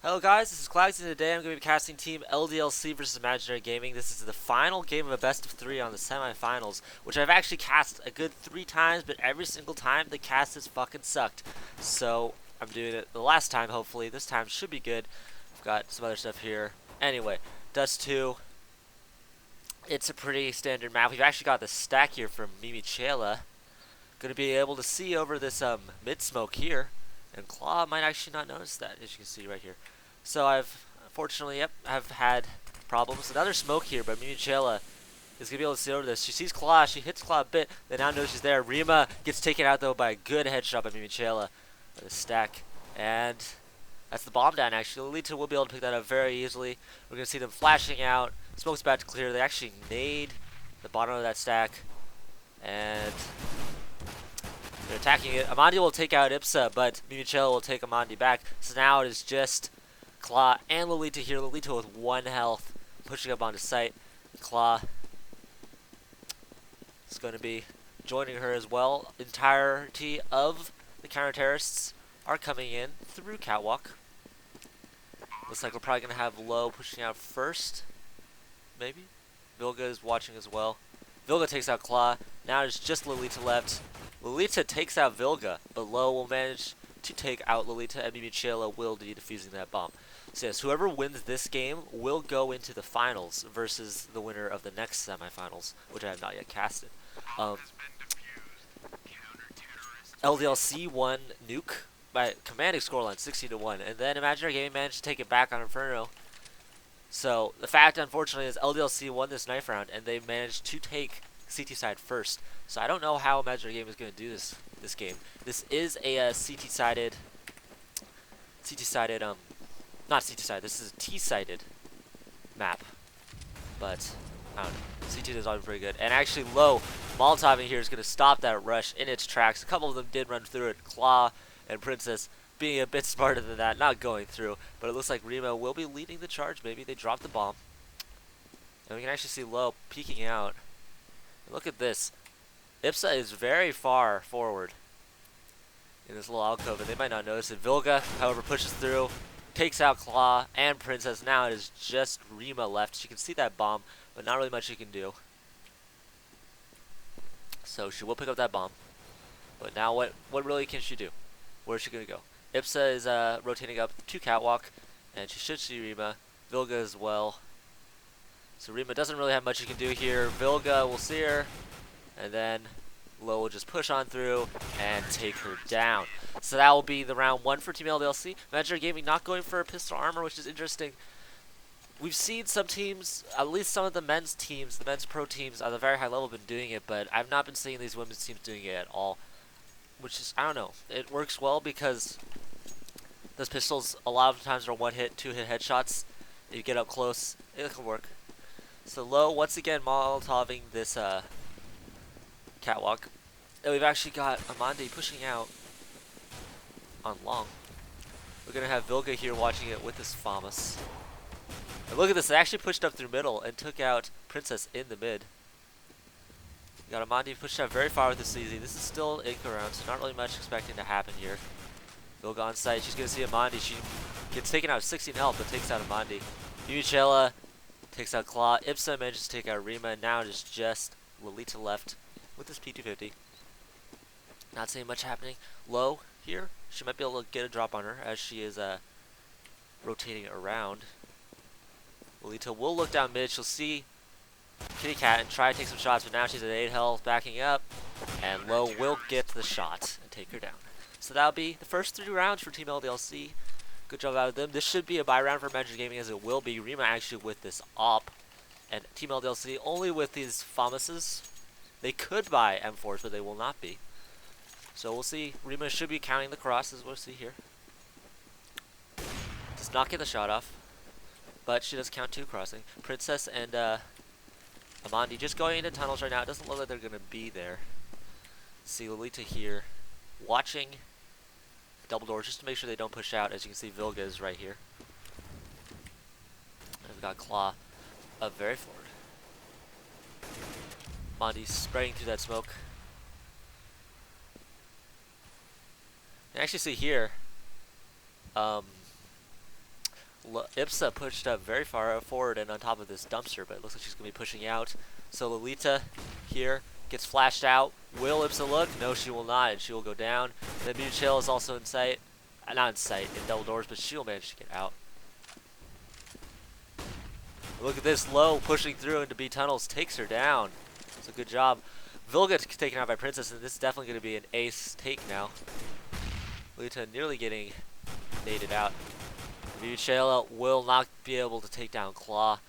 Hello guys, this is Clags, and today I'm going to be casting Team LDLC versus Imaginary Gaming. This is the final game of a best of 3 on the semifinals, which I've actually cast a good 3 times, but every single time the cast has fucking sucked. So I'm doing it the last time, hopefully. This time should be good. I've got some other stuff here. Anyway, Dust 2. It's a pretty standard map. We've actually got the stack here from Mimichela. Going to be able to see over this mid-smoke here. And Claw might actually not notice that, as you can see right here. So I've, unfortunately, I've had problems. Another smoke here, but Mimichela is going to be able to see over this. She sees Claw, she hits Claw a bit, they now know she's there. Rima gets taken out, though, by a good headshot by Mimichela. With a stack. And that's the bomb down, actually. Lolita will be able to pick that up very easily. We're going to see them flashing out. Smoke's about to clear. They actually nade the bottom of that stack. And they're attacking it. Amandi will take out Ipsa, but Mimichela will take Amandi back. So now it is just Claw and Lolita here. Lolita with 1 health, pushing up onto site. Claw is going to be joining her as well. Entirety of the counter-terrorists are coming in through Catwalk. Looks like we're probably going to have Low pushing out first. Maybe? Vilga is watching as well. Vilga takes out Claw. Now it's just Lolita left. Lolita takes out Vilga, but Low will manage to take out Lolita, and Mimichela will be defusing that bomb. So yes, whoever wins this game will go into the finals versus the winner of the next semifinals, which I have not yet casted. LDLC won Nuke by commanding scoreline 16-1, and then Imaginary Gaming managed to take it back on Inferno. So the fact, unfortunately, is LDLC won this knife round, and they managed to take CT side first. So I don't know how Imaginary Gaming is going to do this game. This is a CT-sided, not CT-sided, this is a T-sided map. But, I don't know. CT is always pretty good. And actually, Low, Molotoving here is going to stop that rush in its tracks. A couple of them did run through it. Claw and Princess being a bit smarter than that, not going through. But it looks like Rima will be leading the charge. Maybe they dropped the bomb. And we can actually see Low peeking out. And look at this. Ipsa is very far forward in this little alcove, and they might not notice it. Vilga, however, pushes through, takes out Claw and Princess. Now it is just Rima left. She can see that bomb, but not really much she can do. So she will pick up that bomb. But now what really can she do? Where is she going to go? Ipsa is rotating up to Catwalk, and she should see Rima. Vilga as well. So Rima doesn't really have much she can do here. Vilga will see her. And then Low will just push on through and take her down. So that will be the round 1 for Team LDLC. Imaginary Gaming not going for a pistol armor, which is interesting. We've seen some teams, at least some of the men's teams, the men's pro teams at a very high level been doing it, but I've not been seeing these women's teams doing it at all. Which is, I don't know, it works well because those pistols a lot of times are 1-hit, 2-hit headshots. If you get up close, it can work. So Low, once again, Molotoving this Catwalk. And we've actually got Amandi pushing out on long. We're going to have Vilga here watching it with this FAMAS. And look at this, they actually pushed up through middle and took out Princess in the mid. We got Amandi pushed out very far with this CZ. This is still Inca round, so not really much expecting to happen here. Vilga on site, she's going to see Amandi. She gets taken out with 16 health, but takes out Amandi. Mimichela takes out Claw. Ipsa manages to take out Rima, and now it is just Lolita left with this P250. Not seeing much happening. Low here, she might be able to get a drop on her as she is rotating around. Lolita will look down mid. She'll see Kitty Cat and try to take some shots, but now she's at 8 health, backing up, and Low will get the shot and take her down. So that'll be the first 3 rounds for Team LDLC. Good job out of them. This should be a buy round for Imaginary Gaming, as it will be. Rima actually with this op, and Team LDLC only with these FAMASes. They could buy M4s, but they will not be. So we'll see. Rima should be counting the cross, as we'll see here. Does not get the shot off, but she does count 2 crossing. Princess and Amandi just going into tunnels right now. It doesn't look like they're going to be there. See Lolita here watching double doors just to make sure they don't push out. As you can see, Vilga is right here. And we've got Claw up very forward. Amandi's spraying through that smoke. You actually see here, Ipsa pushed up very far forward and on top of this dumpster, but it looks like she's going to be pushing out. So Lolita here gets flashed out. Will Ipsa look? No, she will not, and she will go down. The Mutual is also in sight. Not in sight, in double doors, but she'll manage to get out. Look at this, Low pushing through into B tunnels, takes her down. So good job. Vilga taken out by Princess, and this is definitely going to be an ace take now. Lolita nearly getting naded out. Mutual will not be able to take down Claw.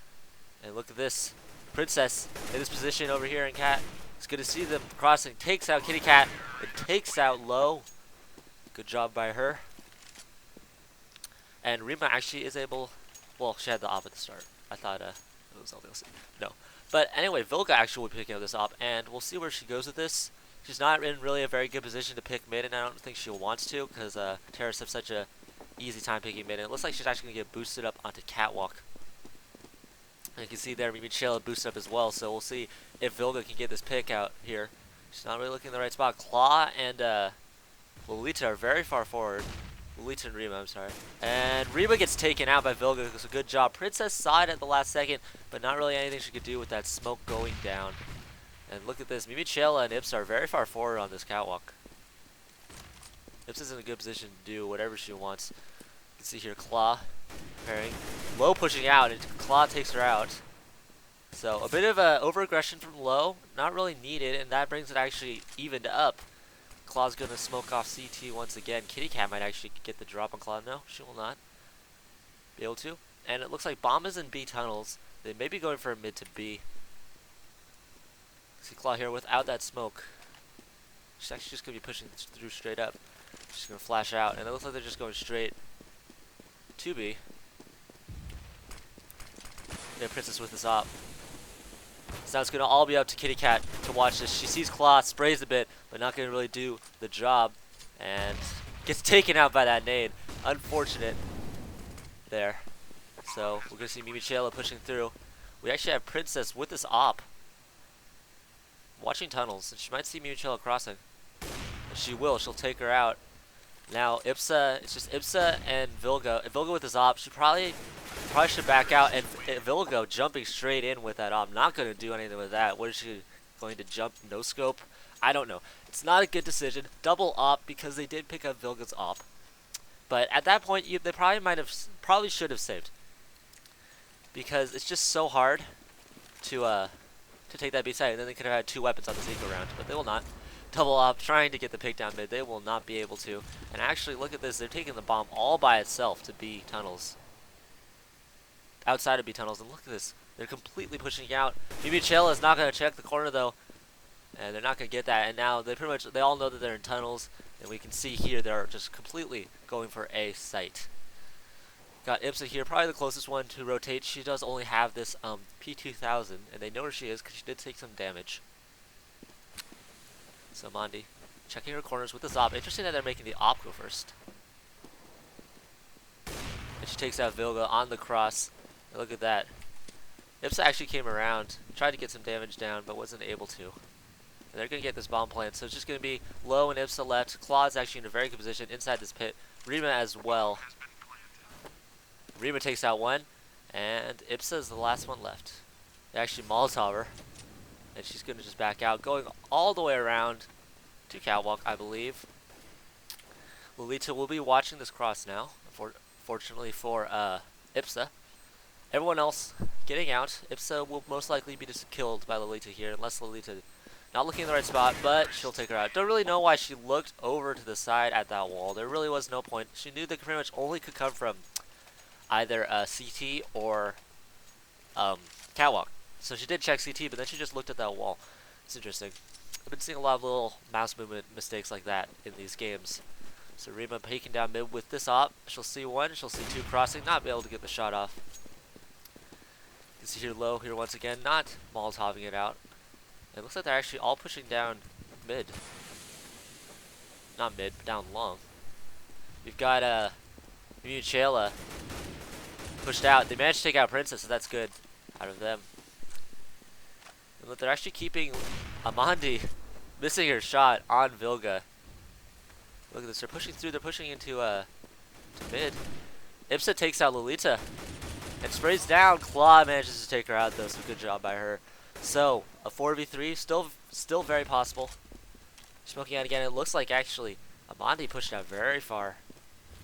And look at this. Princess in this position over here, and Cat. It's good to see them crossing. Takes out Kitty Cat. It takes out Low. Good job by her. And Rima actually is able... Well, she had the op at the start. I thought it was LDLC. No. But anyway, Vilga actually will be picking up this op, and we'll see where she goes with this. She's not in really a very good position to pick mid, and I don't think she wants to, because terrorists have such a easy time picking mid. And it looks like she's actually going to get boosted up onto Catwalk. And you can see there, Michelle boosted up as well, so we'll see if Vilga can get this pick out here. She's not really looking in the right spot. Claw and Lolita are very far forward. Lolita and Rima, I'm sorry. And Rima gets taken out by Vilga, so good job. Princess saw it at the last second, but not really anything she could do with that smoke going down. And look at this, Mimichela and Ips are very far forward on this catwalk. Ips is in a good position to do whatever she wants. You can see here Claw preparing. Low pushing out, and Claw takes her out. So a bit of over-aggression from Low, not really needed, and that brings it actually evened up. Claw's gonna smoke off CT once again. Kitty Cat might actually get the drop on Claw. No, she will not be able to. And it looks like Bomb is in B tunnels. They may be going for a mid to B. See Claw here without that smoke. She's actually just gonna be pushing through straight up. She's gonna flash out, and it looks like they're just going straight to B. Yeah, Princess with this op. So now it's gonna all be up to Kitty Cat to watch this. She sees Claw, sprays a bit, but not gonna really do the job, and gets taken out by that nade. Unfortunate there. So we're gonna see Mimichela pushing through. We actually have Princess with this op, watching tunnels, and she might see Mimichela crossing. And she will. She'll take her out. Now Ipsa, it's just Ipsa and Vilga. Vilga with his op, she probably should back out, and Vilga jumping straight in with that op. Not going to do anything with that. What is she going to jump? No scope? I don't know. It's not a good decision. Double op because they did pick up Vilga's op. But at that point, they probably should have saved, because it's just so hard to take that B side, and then they could have had two weapons on this eco round, but they will not. Double op, trying to get the pick down mid. They will not be able to. And actually, look at this. They're taking the bomb all by itself to B tunnels. Outside of B tunnels, and look at this. They're completely pushing out. Mimichela is not going to check the corner though, and they're not going to get that. And now they all know that they're in tunnels, and we can see here they're just completely going for A site. Got Ipsa here, probably the closest one to rotate. She does only have this P2000, and they know where she is because she did take some damage. So Mondi checking her corners with this op. Interesting that they're making the op go first. And she takes out Vilga on the cross. And look at that. Ipsa actually came around, tried to get some damage down, but wasn't able to. And they're going to get this bomb plant. So it's just going to be Low and Ipsa left. Claw is actually in a very good position inside this pit. Rima as well. Rima takes out one, and Ipsa is the last one left. They actually Molotov her, and she's going to just back out, going all the way around to Catwalk, I believe. Lolita will be watching this cross now, fortunately for Ipsa. Everyone else getting out. Ipsa will most likely be just killed by Lolita here, unless Lolita not looking in the right spot, but she'll take her out. Don't really know why she looked over to the side at that wall. There really was no point. She knew that pretty much only could come from either CT or Catwalk. So she did check CT, but then she just looked at that wall. It's interesting. I've been seeing a lot of little mouse movement mistakes like that in these games. So Rima peeking down mid with this op. She'll see one, she'll see two crossing, not be able to get the shot off. You can see here Low here once again, not Molotoving it out. It looks like they're actually all pushing down mid. Not mid, but down long. We've got Muchela pushed out. They managed to take out Princess, so that's good out of them. And look, they're actually keeping Amandi missing her shot on Vilga. Look at this, they're pushing through, they're pushing into to mid. Ipsa takes out Lolita and sprays down. Claw manages to take her out though, so good job by her. So a 4v3, still very possible. Smoking out again. It looks like actually Amandi pushed out very far.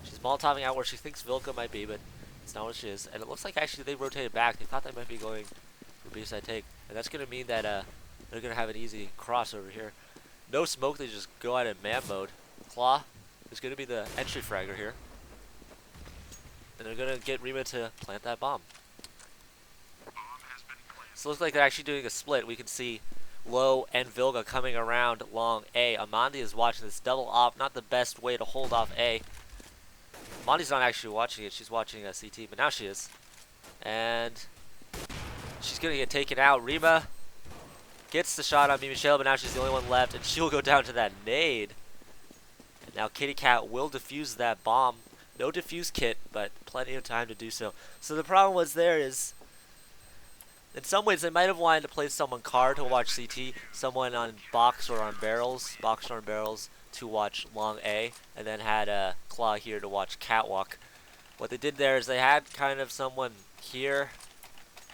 She's Molotoving out where she thinks Vilka might be, but it's not what she is. And it looks like actually they rotated back. They thought they might be going for B-side take, and that's gonna mean that they're gonna have an easy cross over here. No smoke. They just go out in man mode. Claw is gonna be the entry fragger here. And they're going to get Rima to plant that bomb. So it looks like they're actually doing a split. We can see Low and Vilga coming around long A. Amandi is watching this double op. Not the best way to hold off A. Amandi's not actually watching it. She's watching a CT, but now she is. And she's going to get taken out. Rima gets the shot on Michelle, but now she's the only one left. And she'll go down to that nade. And now Kitty Cat will defuse that bomb. No defuse kit, but plenty of time to do so. So the problem was there is, in some ways, they might have wanted to play someone car to watch CT, someone on box or on barrels, to watch long A, and then had a Claw here to watch catwalk. What they did there is they had kind of someone here,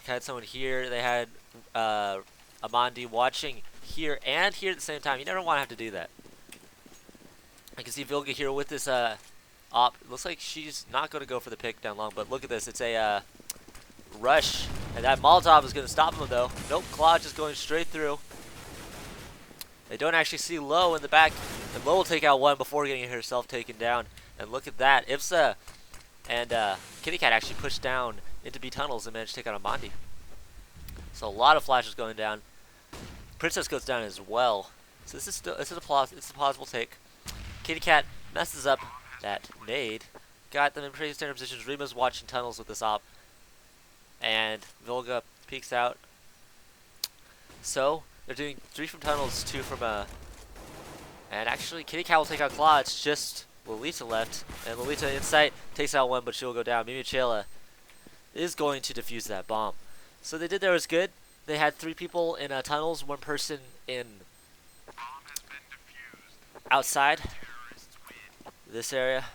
they had Amandi watching here and here at the same time. You never want to have to do that. I can see Vilga here with this op. It looks like she's not going to go for the pick down long, but look at this. It's a rush, and that Molotov is going to stop him though. Nope, Claw just going straight through. They don't actually see Low in the back, and Low will take out one before getting herself taken down. And look at that. Ipsa and Kitty Cat actually pushed down into B tunnels and managed to take out Amandi. So a lot of flashes going down. Princess goes down as well. So this is a plausible take. Kitty Cat messes up that nade. Got them in pretty standard positions. Rima's watching tunnels with this op. And Vilga peeks out. So they're doing 3 from tunnels, 2 from and actually Kitty Cat will take out Claw. It's just Lolita left. And Lolita in sight takes out one, but she'll go down. Mimichela is going to defuse that bomb. So they did there was good. They had 3 people in tunnels, 1 person in outside this area.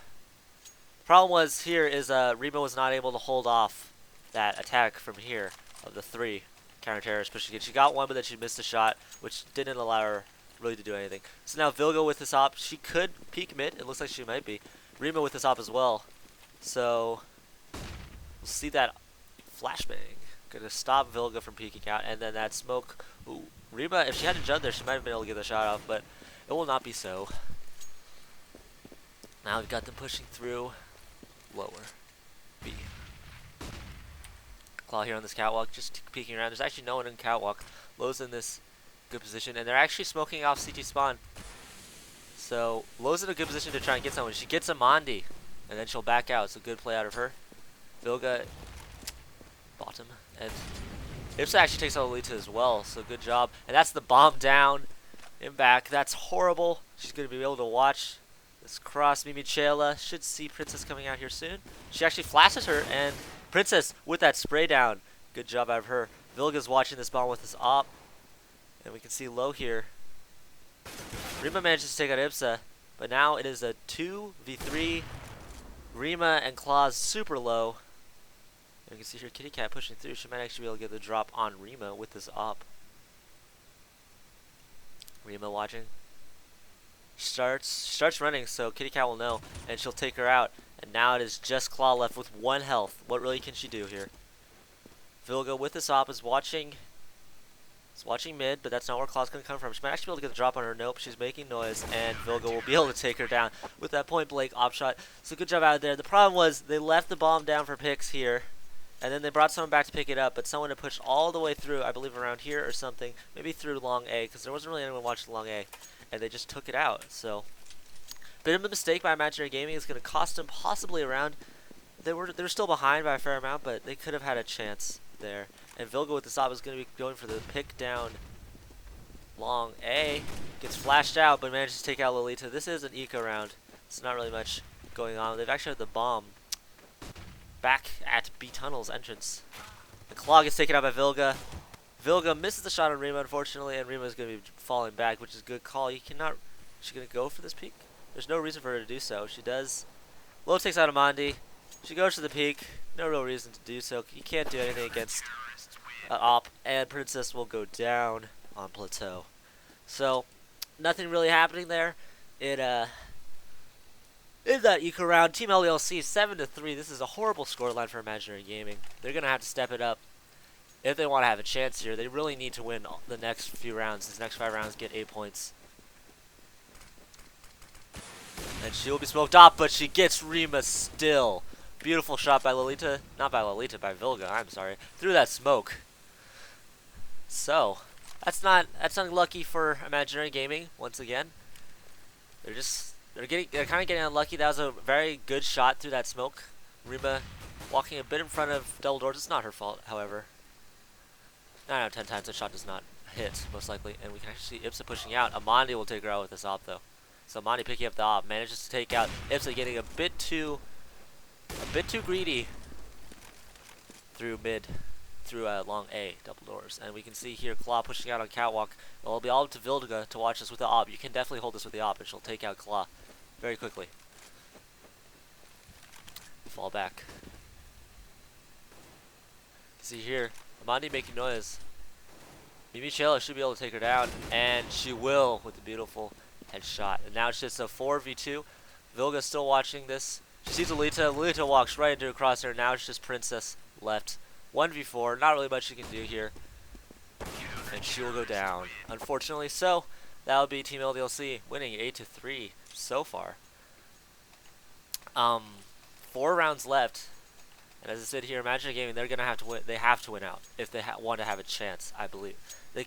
Problem was here is Rima was not able to hold off that attack from here of the 3 counter-terrorists pushing in. She got one, but then she missed a shot, which didn't allow her really to do anything. So now Vilga with this op, she could peek mid. It looks like she might be. Rima with this op as well. So we'll see that flashbang. Gonna stop Vilga from peeking out, and then that smoke. Ooh, Rima, if she had a jump there, she might have been able to get the shot off, but it will not be so. Now we've got them pushing through lower B. Claw here on this catwalk, just peeking around. There's actually no one in catwalk. Low's in this good position, and they're actually smoking off CT spawn. So Low's in a good position to try and get someone. She gets Amandi, and then she'll back out. It's a good play out of her. Vilga bottom, and Ipsa actually takes out Lolita as well. So good job. And that's the bomb down and back. That's horrible. She's gonna be able to watch this cross. Mimichela should see Princess coming out here soon. She actually flashes her, and Princess with that spray down. Good job out of her. Vilga's watching this bomb with this op. And we can see Low here. Rima manages to take out Ipsa, but now it is a 2v3. Rima and Claw's super low. And you can see here Kitty Cat pushing through. She might actually be able to get the drop on Rima with this op. Rima watching. She starts running, so Kitty Cat will know, and she'll take her out. And now it is just Claw left with 1 health. What really can she do here? Vilga with this op is watching. It's watching mid, but that's not where Claw's going to come from. She might actually be able to get the drop on her. Nope, she's making noise, and Vilga will be able to take her down with that point blank op shot. So good job out there. The problem was they left the bomb down for picks here, and then they brought someone back to pick it up, but someone had pushed all the way through, I believe around here or something, maybe through long A, because there wasn't really anyone watching long A, and they just took it out. So bit of a mistake by Imaginary Gaming. It's going to cost them possibly around. They were still behind by a fair amount, but they could have had a chance there. And Vilga with this op is going to be going for the pick down long A. Gets flashed out, but manages to take out Lolita. This is an eco round. It's not really much going on. They've actually had the bomb back at B Tunnel's entrance. The Claw gets taken out by Vilga. Vilga misses the shot on Rima, unfortunately, and Rima is going to be falling back, which is a good call. You cannot. Is she going to go for this peek? There's no reason for her to do so. She does. Low takes out Amandi. She goes to the peak. No real reason to do so. You can't do anything against Op, and Princess will go down on plateau. So nothing really happening there. It in that eco round, Team LDLC 7-3. This is a horrible scoreline for Imaginary Gaming. They're gonna have to step it up if they want to have a chance here. They really need to win the next few rounds. These next 5 rounds, get 8 points. And she will be smoked off, but she gets Rima still. Beautiful shot by Lolita. Not by Lolita, by Vilga, I'm sorry. Through that smoke. So, that's unlucky for Imaginary Gaming, once again. They're kind of getting unlucky. That was a very good shot through that smoke. Rima walking a bit in front of double doors. It's not her fault, however. 9 out of 10 times the shot does not hit, most likely. And we can actually see Ipsa pushing out. Amandi will take her out with this op, though. So Amandi picking up the op, manages to take out Ipsa, getting a bit too greedy through mid, through long A, double doors. And we can see here Claw pushing out on catwalk. It'll be all up to Vilga to watch this with the op. You can definitely hold this with the op, and she'll take out Claw very quickly. Fall back. See here, Amandi making noise. Mimichela should be able to take her down, and she will with the beautiful headshot. And now it's just a 4v2. Vilga's still watching this. She sees Lolita. Lolita walks right into a crosshair. Now it's just Princess left. 1v4. Not really much she can do here. And she will go down, unfortunately. So that'll be Team LDLC winning 8-3 so far. 4 rounds left. And as I said here, Imaginary Gaming, they're gonna have to win. They have to win out if they want to have a chance. I believe.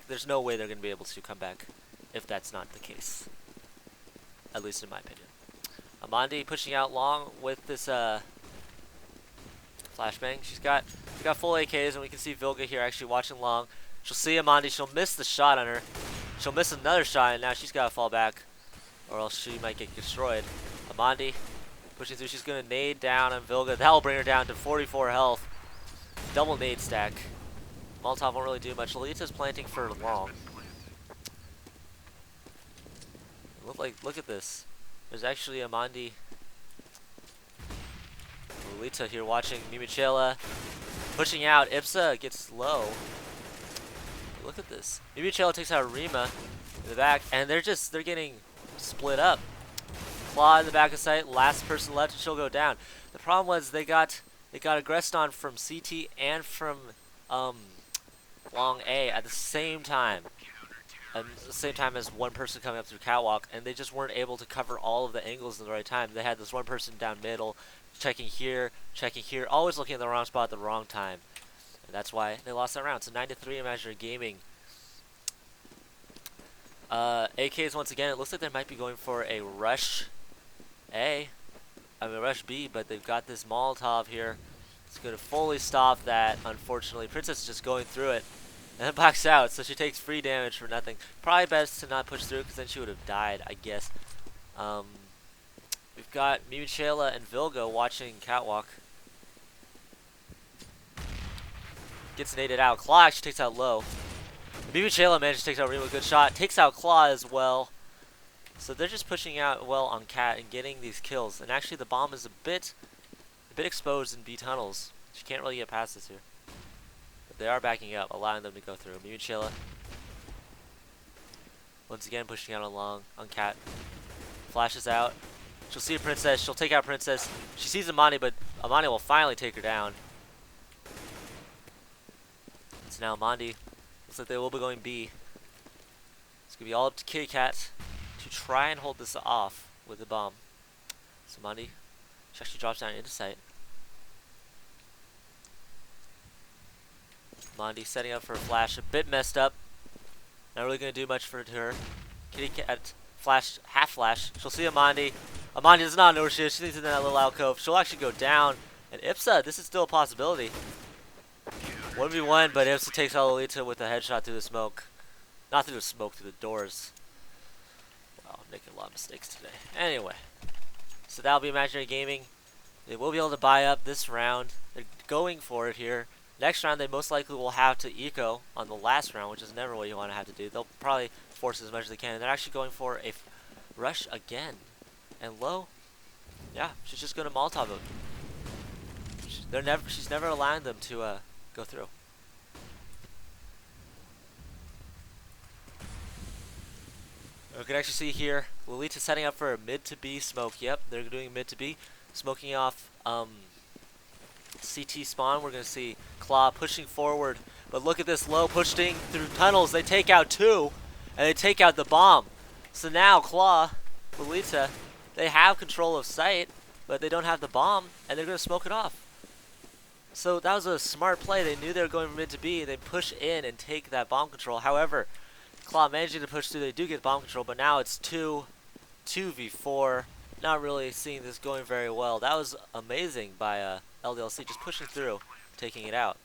There's no way they're gonna be able to come back if that's not the case. At least in my opinion. Amandi pushing out long with this flashbang. She's got full AKs, and we can see Vilga here actually watching long. She'll see Amandi. She'll miss the shot on her. She'll miss another shot, and now she's got to fall back, or else she might get destroyed. Amandi pushing through. She's going to nade down on Vilga. That will bring her down to 44 health. Double nade stack. Molotov won't really do much. Lolita's planting for long. Look at this. There's actually Amandi. Lolita here watching Mimichela. Pushing out. Ipsa gets low. Look at this. Mimichela takes out Rima in the back, and they're getting split up. Claw in the back of sight. Last person left, and she'll go down. The problem was they got aggressed on from CT and from long A at the same time. At the same time as one person coming up through catwalk, and they just weren't able to cover all of the angles at the right time. They had this one person down middle, checking here, always looking at the wrong spot at the wrong time. And that's why they lost that round. So 9-3 Imaginary Gaming. AKs once again, it looks like they might be going for a rush rush B, but they've got this Molotov here. It's going to fully stop that, unfortunately. Princess is just going through it. And then backs out, so she takes free damage for nothing. Probably best to not push through, because then she would have died, I guess. We've got Mimichela and Vilga watching catwalk. Gets naded out. Claw actually takes out low. Mimichela manages to take out Rima, good shot. Takes out Claw as well. So they're just pushing out well on Cat and getting these kills. And actually the bomb is a bit exposed in B tunnels. She can't really get past this here. They are backing up, allowing them to go through. Mimichela once again pushing out on Cat. Flashes out. She'll see a Princess. She'll take out Princess. She sees Amani, but Amani will finally take her down. So now Amandi looks like they will be going B. It's going to be all up to Kitty Cat to try and hold this off with the bomb. So Amandi, she actually drops down into sight. Amandi setting up for a flash, a bit messed up. Not really going to do much for her. Kitty Cat flash, half flash. She'll see Amandi. Amandi does not know where she is. She thinks in that little alcove. She'll actually go down. And Ipsa, this is still a possibility. 1v1, but Ipsa takes out Lolita with a headshot through the smoke. Not through the smoke, through the doors. Wow, I'm making a lot of mistakes today. Anyway, so that'll be Imaginary Gaming. They will be able to buy up this round. They're going for it here. Next round, they most likely will have to eco on the last round, which is never what you want to have to do. They'll probably force as much as they can. And they're actually going for a rush again. And low, yeah, she's just going to Molotov it. She's never allowing them to go through. We can actually see here, Lolita setting up for a mid to B smoke. Yep, they're doing mid to B, smoking off CT spawn. We're gonna see Claw pushing forward, but look at this low pushing through tunnels. They take out 2, and they take out the bomb. So now Claw, Lolita, they have control of site, but they don't have the bomb, and they're gonna smoke it off. So that was a smart play. They knew they were going from mid to B. They push in and take that bomb control. However, Claw managing to push through. They do get bomb control, but now it's 2v4. Not really seeing this going very well. That was amazing by LDLC, just pushing through, taking it out.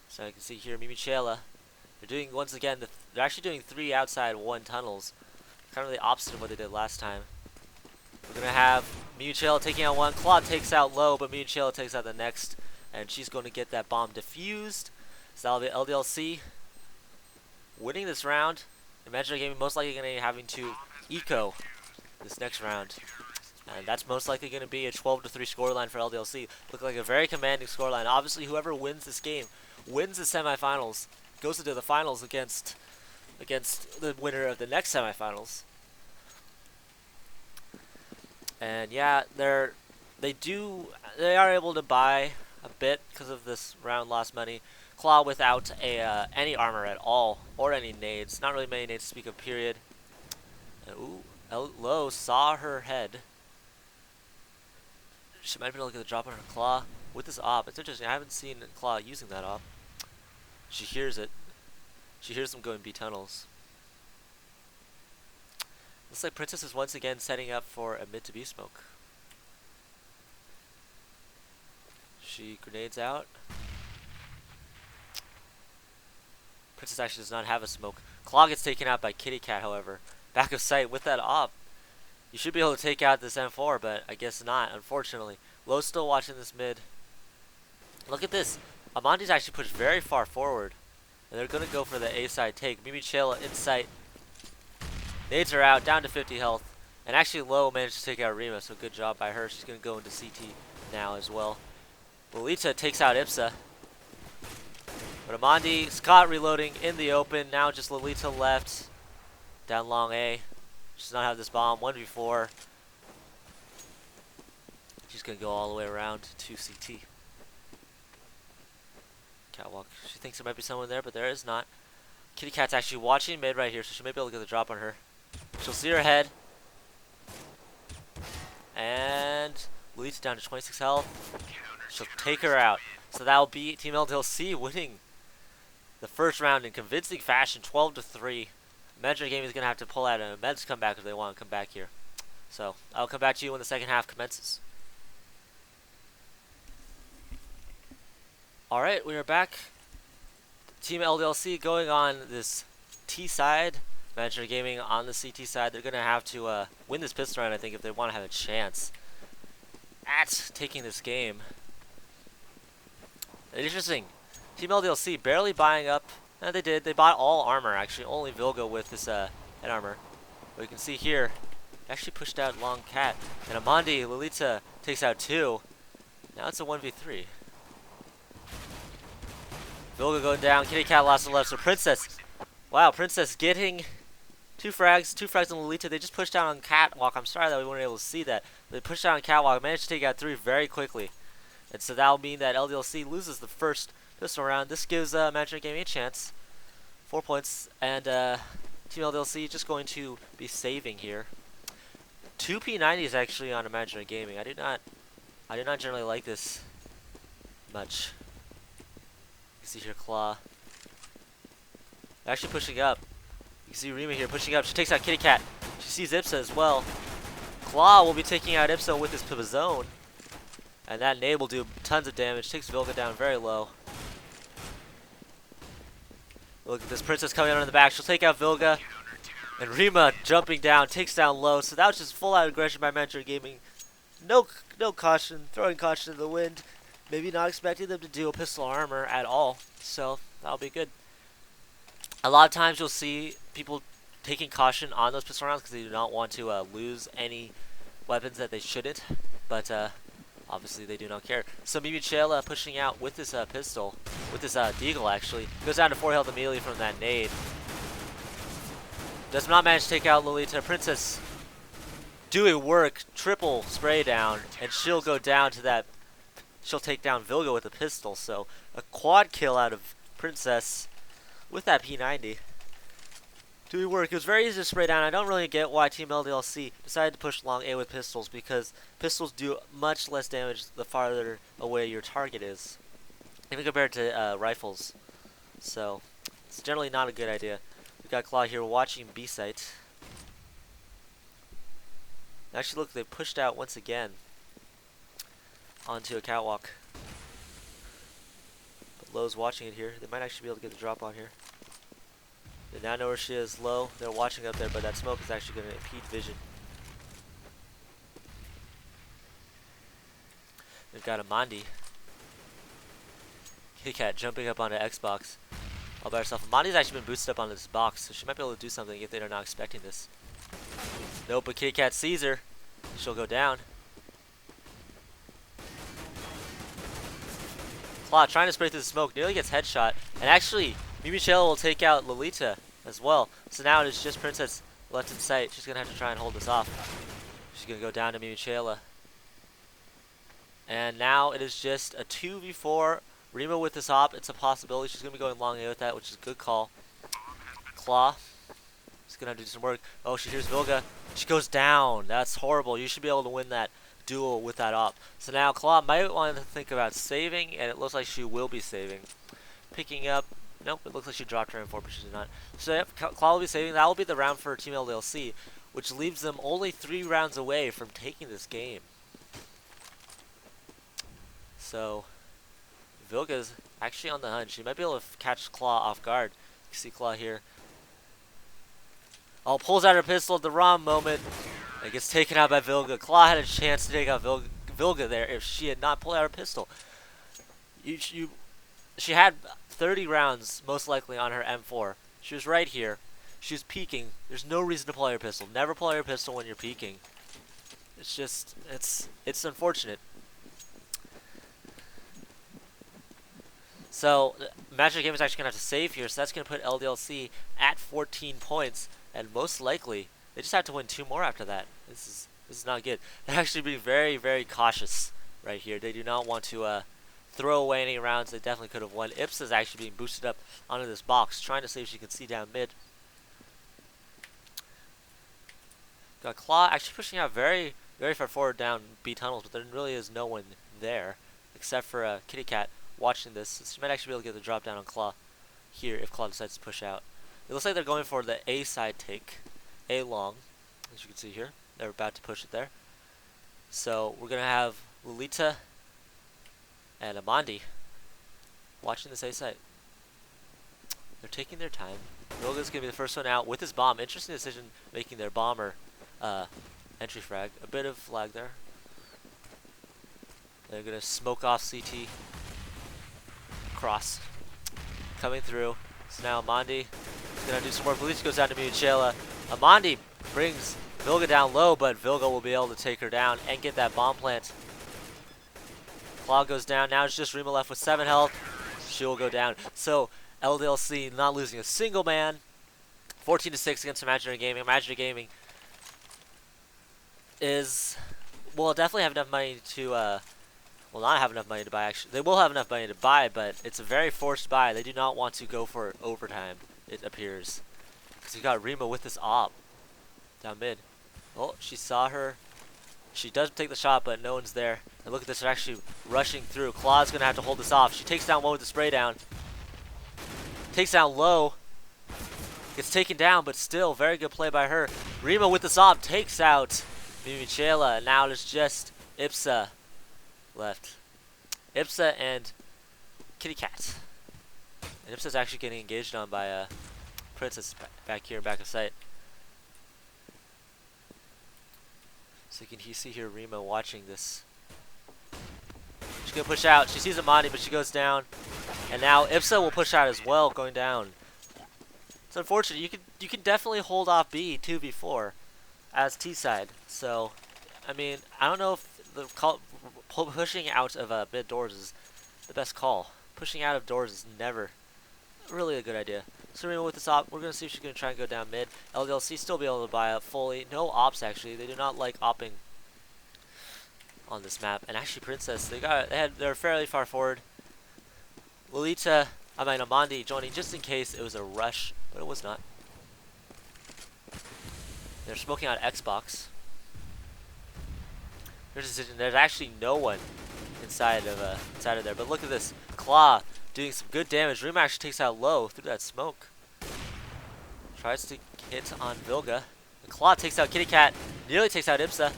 So you can see here, Mimichela. They're doing, once again, they're actually doing 3 outside 1 tunnels. Kind of the opposite of what they did last time. We're going to have Mimichela taking out 1. Claw takes out low, but Mimichela takes out the next. And she's going to get that bomb defused. So that'll be LDLC winning this round. Imaginary Gaming most likely going to be having to eco this next round. And that's most likely going to be a 12-3 scoreline for LDLC. Look like a very commanding scoreline. Obviously, whoever wins this game wins the semifinals, goes into the finals against the winner of the next semifinals. And yeah, they are able to buy a bit because of this round lost money. Claw without any armor at all, or any nades. Not really many nades to speak of, period. And, ooh, Low saw her head. She might be able to get the drop on her Claw with this op. It's interesting, I haven't seen Claw using that op. She hears it. She hears them going B tunnels. Looks like Princess is once again setting up for a mid to B smoke. She grenades out. Princess actually does not have a smoke. Claw gets taken out by Kitty Cat, however. Back of sight with that op. You should be able to take out this M4, but I guess not, unfortunately. Low's still watching this mid. Look at this. Amandi's actually pushed very far forward. And they're going to go for the A side take. Mimichela in sight. Nades are out, down to 50 health. And actually Low managed to take out Rima, so good job by her. She's going to go into CT now as well. Lolita takes out Ipsa. But Amandi, Scott reloading in the open. Now just Lolita left. Down long A. She does not have this bomb. 1v4. She's going to go all the way around to CT. Catwalk. She thinks there might be someone there, but there is not. Kitty Cat's actually watching mid right here, so she may be able to get the drop on her. She'll see her head. And Lolita down to 26 health. She'll take her out. So that'll be Team LDLC winning the first round in convincing fashion, 12-3. Imaginary Gaming is going to have to pull out an immense comeback if they want to come back here. So I'll come back to you when the second half commences. Alright, we are back. Team LDLC going on this T side. Imaginary Gaming on the CT side. They're going to have to win this pistol round, I think, if they want to have a chance at taking this game. Interesting. Team LDLC barely buying up. No, they did. They bought all armor, actually. Only Vilga with this head armor. But you can see here, actually pushed out Long Cat. And Amandi, Lolita takes out 2. Now it's a 1v3. Vilga going down. Kitty Cat lost the left. So Princess. Wow, Princess getting 2 frags. 2 frags on Lolita. They just pushed down on Catwalk. I'm sorry that we weren't able to see that. They pushed down on Catwalk. Managed to take out 3 very quickly. And so that'll mean that LDLC loses the first pistol round. This gives Imaginary Gaming a chance. 4 points. And Team LDLC just going to be saving here. 2 P90s actually on Imaginary Gaming. I did not generally like this much. You see here Claw. They're actually pushing up. You can see Rima here pushing up. She takes out Kitty Cat. She sees Ipsa as well. Claw will be taking out Ipsa with his Pivazone. And that nade will do tons of damage. Takes Vilga down very low. Look at this Princess coming out on the back. She'll take out Vilga. And Rima jumping down, takes down low. So that was just full out aggression by Imaginary Gaming. No caution, throwing caution in the wind. Maybe not expecting them to do a pistol armor at all. So that'll be good. A lot of times you'll see people taking caution on those pistol rounds because they do not want to lose any weapons that they shouldn't. But Obviously, they do not care. So Mimichela pushing out with this pistol, with this deagle actually. Goes down to 4 health immediately from that nade. Does not manage to take out Lolita. Princess doing work, triple spray down, and she'll go down to that. She'll take down Vilga with a pistol. So a quad kill out of Princess with that P90. Doing work. It was very easy to spray down. I don't really get why Team LDLC decided to push long A with pistols, because pistols do much less damage the farther away your target is, even compared to rifles. So it's generally not a good idea. We got Claw here watching B site. Actually, look, they pushed out once again onto a catwalk. But Low's watching it here. They might actually be able to get the drop on here. They now know where she is. Low, they're watching up there, but that smoke is actually going to impede vision. They've got Amandi. Kitty jumping up onto Xbox all by herself. Amandi's actually been boosted up onto this box, so she might be able to do something if they're not expecting this. Nope, but Kitty sees her. She'll go down. Claw trying to spray through the smoke, nearly gets headshot, and actually Mimichela will take out Lolita as well. So now it is just Princess left in sight. She's going to have to try and hold this off. She's going to go down to Mimichela. And now it is just a 2v4. Rima with this op. It's a possibility. She's going to be going long A with that, which is a good call. Claw. She's going to have to do some work. Oh, she hears Vilga. She goes down. That's horrible. You should be able to win that duel with that op. So now Claw might want to think about saving, and it looks like she will be saving. Picking up. Nope, it looks like she dropped her M4, but she did not. So yep, Claw will be saving. That will be the round for Team LDLC, which leaves them only 3 rounds away from taking this game. So Vilga's actually on the hunt. She might be able to catch Claw off guard. You can see Claw here. Oh, pulls out her pistol at the wrong moment. It gets taken out by Vilga. Claw had a chance to take out Vilga there if she had not pulled out her pistol. She had 30 rounds, most likely, on her M4. She was right here. She was peeking. There's no reason to pull out your pistol. Never pull out your pistol when you're peeking. It's just, it's unfortunate. So, Imaginary Gaming is actually going to have to save here, so that's going to put LDLC at 14 points, and most likely, they just have to win 2 more after that. This is not good. They're actually being very, very cautious right here. They do not want to throw away any rounds. They definitely could have won. Ipsa's actually being boosted up onto this box, trying to see if she can see down mid. Got Claw actually pushing out very, very far forward down B tunnels, but there really is no one there, except for Kitty Cat watching this. So she might actually be able to get the drop down on Claw here if Claw decides to push out. It looks like they're going for the A side take, A long, as you can see here. They're about to push it there. So we're going to have Lolita and Amandi watching this A site. They're taking their time. Vilga's going to be the first one out with his bomb. Interesting decision making their bomber entry frag. A bit of lag there. They're going to smoke off CT. Cross. Coming through. So now Amandi is going to do some work. Lolita goes down to Mimichela. Amandi brings Vilga down low, but Vilga will be able to take her down and get that bomb plant. Claw goes down. Now it's just Rima left with 7 health. She will go down. So LDLC not losing a single man. 14-6 against Imaginary Gaming. Imaginary Gaming will definitely have enough money to, will not have enough money to buy, actually. They will have enough money to buy, but it's a very forced buy. They do not want to go for overtime, it appears. Because you got Rima with this op down mid. Oh, she saw her. She does take the shot, but no one's there. And look at this, they're actually rushing through. Claw's going to have to hold this off. She takes down one with the spray down. Takes down low. Gets taken down, but still, very good play by her. Rima with this op takes out Mimichela. And now it's just Ipsa left. Ipsa and Kitty Cat. And Ipsa's actually getting engaged on by Princess back here, back of sight. So you can see here Rima watching this. She's going to push out. She sees Amandi, but she goes down. And now Ipsa will push out as well, going down. It's unfortunate. You can definitely hold off B 2v4 as T side. So, I mean, I don't know if the pushing out of mid doors is the best call. Pushing out of doors is never really a good idea. So Rima with this op, we're going to see if she's going to try and go down mid. LDLC still be able to buy up fully. No ops actually. They do not like opping on this map. And actually Princess, they're fairly far forward. Lolita, Amandi joining just in case it was a rush, but it was not. They're smoking out Xbox. There's actually no one inside of there, but look at this. Claw doing some good damage. Rima actually takes out low through that smoke. Tries to hit on Vilga. The Claw takes out Kitty Cat, nearly takes out Ipsa.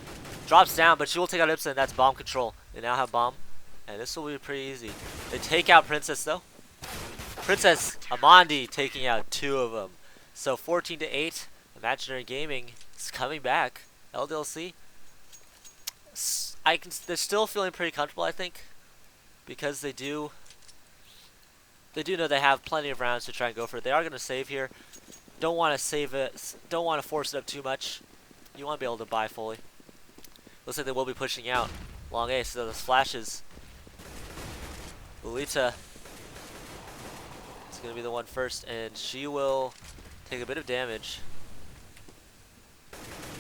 Drops down, but she will take out Ipsa, and that's bomb control. They now have bomb, and this will be pretty easy. They take out Princess, though. Princess Amandi taking out 2 of them. So 14-8, Imaginary Gaming is coming back. LDLC, they're still feeling pretty comfortable, I think, because they do know they have plenty of rounds to try and go for it. They are going to save here. Don't want to save it. Don't want to force it up too much. You want to be able to buy fully. Looks like they will be pushing out long A, so those flashes. Lolita is going to be the one first, and she will take a bit of damage.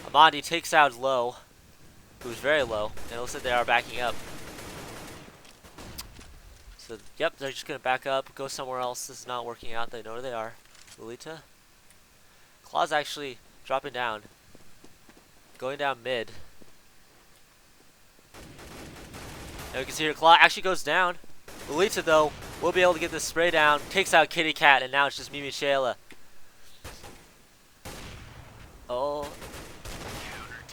Amandi takes out low, who's very low, and it looks like they are backing up. So, yep, they're just going to back up, go somewhere else. This is not working out. They know where they are. Lolita. Claw's actually dropping down. Going down mid. And we can see here, Claw actually goes down. Lolita, though, will be able to get this spray down. Takes out Kitty Cat, and now it's just Mimi Shayla. Oh.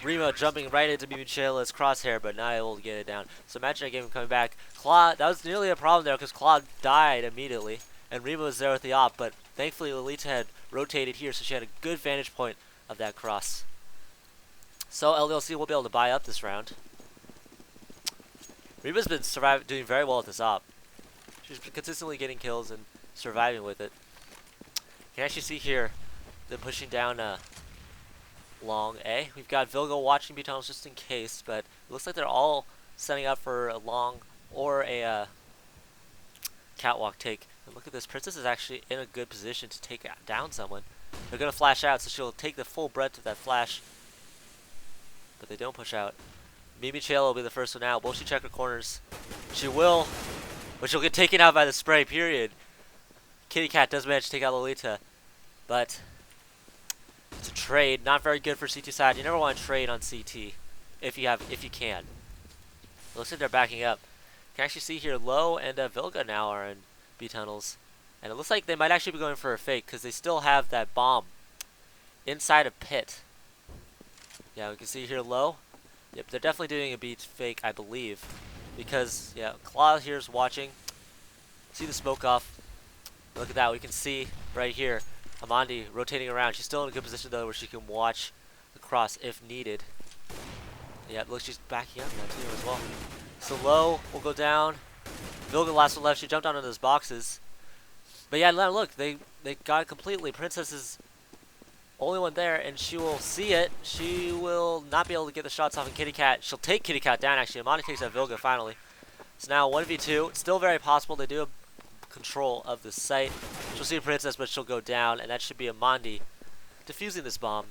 Rima jumping right into Mimi Shayla's crosshair, but not able to get it down. So Imaginary Gaming coming back. Claw, that was nearly a problem there because Claw died immediately. And Rima was there with the op, but thankfully Lolita had rotated here, so she had a good vantage point of that cross. So LDLC will be able to buy up this round. Rima's been doing very well with this op. She's been consistently getting kills and surviving with it. You can actually see here them pushing down long A. We've got Vilga watching B tunnels just in case, but it looks like they're all setting up for a long or a catwalk take. And look at this, Princess is actually in a good position to take down someone. They're going to flash out, so she'll take the full breadth of that flash. But they don't push out. Mimi Chayla will be the first one out. Will she check her corners? She will, but she'll get taken out by the spray, period. Kitty Cat does manage to take out Lolita, but it's a trade. Not very good for CT side. You never want to trade on CT if you can. It looks like they're backing up. You can actually see here Low and Vilga now are in B tunnels. And it looks like they might actually be going for a fake because they still have that bomb inside a pit. Yeah, we can see here Low. Yep, they're definitely doing a B fake, I believe. Because, yeah, Claw here is watching. See the smoke off. Look at that. We can see right here Amandi rotating around. She's still in a good position, though, where she can watch the cross if needed. Yeah, look, she's backing up now, too, as well. So Low will go down. Vilga last one left. She jumped onto those boxes. But yeah, look, they got it completely. Princess is only one there, and she will see it. She will not be able to get the shots off of Kitty Cat. She'll take Kitty Cat down, actually. Amandi takes out Vilga, finally. So now 1v2. It's still very possible. They do have control of the site. She'll see Princess, but she'll go down, and that should be Amandi defusing this bomb.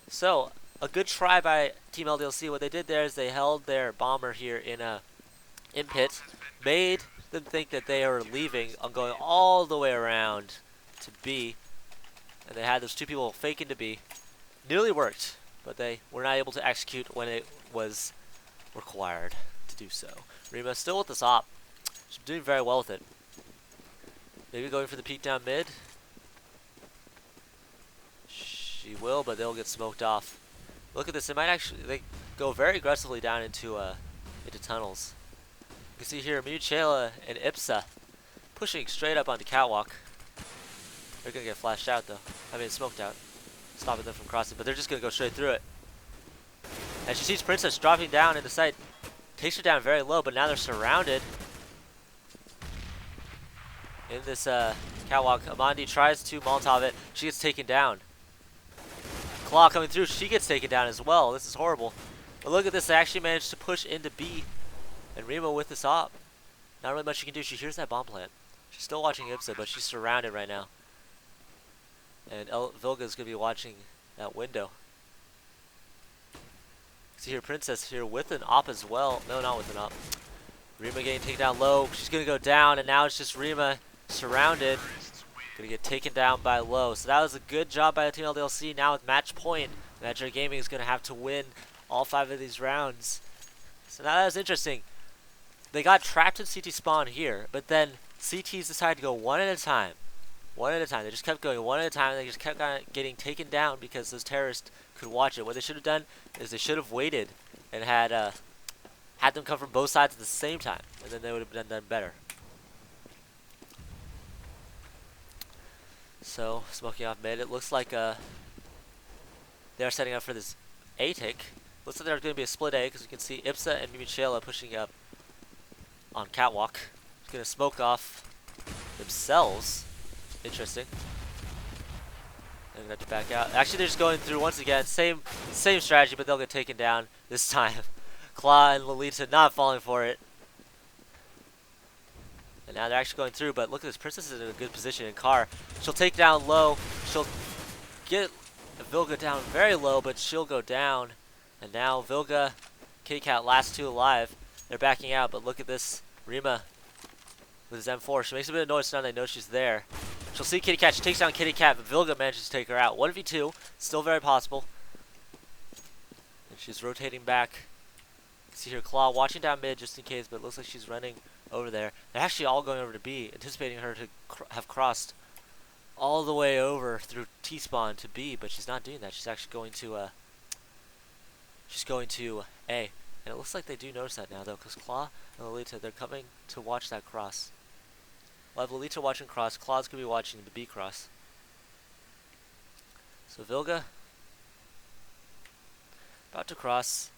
So, a good try by Team LDLC. What they did there is they held their bomber here in pit, made them think that they are leaving on going all the way around to B, and they had those 2 people fake into B. Nearly worked, but they were not able to execute when it was required to do so. Rima still with this op. She's doing very well with it. Maybe going for the peek down mid. She will, but they'll get smoked off. Look at this. They go very aggressively down into tunnels. You can see here Muchela and Ipsa pushing straight up onto catwalk. They're gonna get flashed out though. I mean smoked out. Stopping them from crossing, but they're just gonna go straight through it. And she sees Princess dropping down into sight. Takes her down very low, but now they're surrounded. In this catwalk, Amandi tries to Molotov it. She gets taken down. Claw coming through. She gets taken down as well. This is horrible. But look at this. They actually managed to push into B. And Rima with this op. Not really much she can do. She hears that bomb plant. She's still watching Ipsa, but she's surrounded right now. And Vilga's going to be watching that window. See here, Princess here with an op as well. No, not with an op. Rima getting taken down low. She's going to go down, and now it's just Rima surrounded. Going to get taken down by low. So that was a good job by the team LDLC. Now with match point, Imaginary Gaming is going to have to win all 5 of these rounds. So now that was interesting. They got trapped in CT spawn here, but then CTs decided to go one at a time. One at a time. They just kept going one at a time, and they just kept getting taken down because those terrorists could watch it. What they should have done is they should have waited and had them come from both sides at the same time, and then they would have done better. So, smoking off mid. It looks like they're setting up for this A tick. Looks like there's going to be a split A because you can see Ipsa and Michela pushing up on catwalk. He's going to smoke off themselves. Interesting. They're going to have to back out. Actually, they're just going through once again. Same strategy, but they'll get taken down this time. Claw and Lolita not falling for it. And now they're actually going through, but look at this. Princess is in a good position in car. She'll take down low. She'll get Vilga down very low, but she'll go down. And now Vilga, Kitty Cat, last 2 alive. They're backing out, but look at this. Rima with his M4. She makes a bit of noise so now they know she's there. She'll see Kitty Cat. She takes down Kitty Cat, but Vilga manages to take her out. 1v2. Still very possible. And she's rotating back. You see her Claw watching down mid just in case, but it looks like she's running over there. They're actually all going over to B, anticipating her to have crossed all the way over through T-spawn to B, but she's not doing that. She's actually going to A. And it looks like they do notice that now, though, because Claw and Lolita, they're coming to watch that cross. We'll have Lolita watching cross. Claw's going to be watching the B cross. So Vilga about to cross,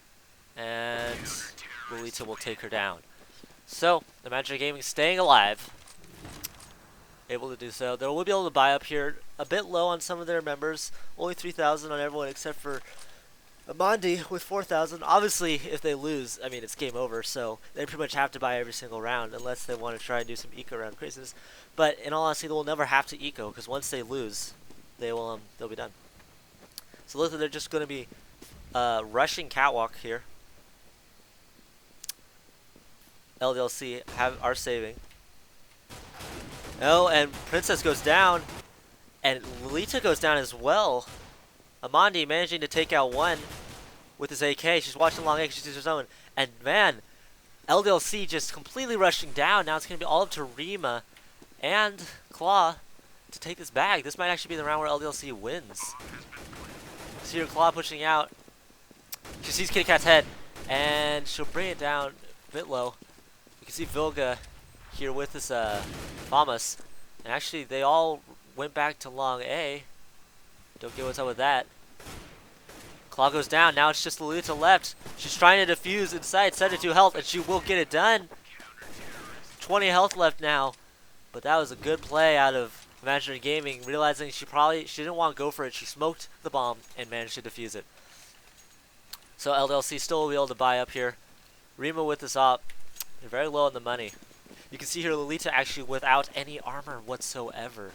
and Lolita will take her down. So, Imaginary Gaming staying alive. Able to do so. They will be able to buy up here. A bit low on some of their members. Only 3,000 on everyone except for Amandi with 4,000. Obviously, if they lose, I mean, it's game over. So, they pretty much have to buy every single round unless they want to try and do some eco round craziness. But, in all honesty, they will never have to eco because once they lose, they'll be done. So, look, they're just going to be rushing catwalk here. LDLC are saving. Oh, and Princess goes down, and Lolita goes down as well. Amandi managing to take out one with his AK. She's watching long A, she sees her zone. And man, LDLC just completely rushing down. Now it's going to be all up to Rima and Claw to take this bag. This might actually be the round where LDLC wins. See her Claw pushing out. She sees Kitty Cat's head, and she'll bring it down a bit low. You can see Vilga here with this Famas. And actually, they all went back to long A. Don't get what's up with that. Claw goes down. Now it's just Lolita left. She's trying to defuse inside. 72 health, and she will get it done. 20 health left now. But that was a good play out of Imaginary Gaming, realizing she didn't want to go for it. She smoked the bomb and managed to defuse it. So LDLC still will be able to buy up here. Rima with this op. They're very low on the money. You can see here Lolita actually without any armor whatsoever.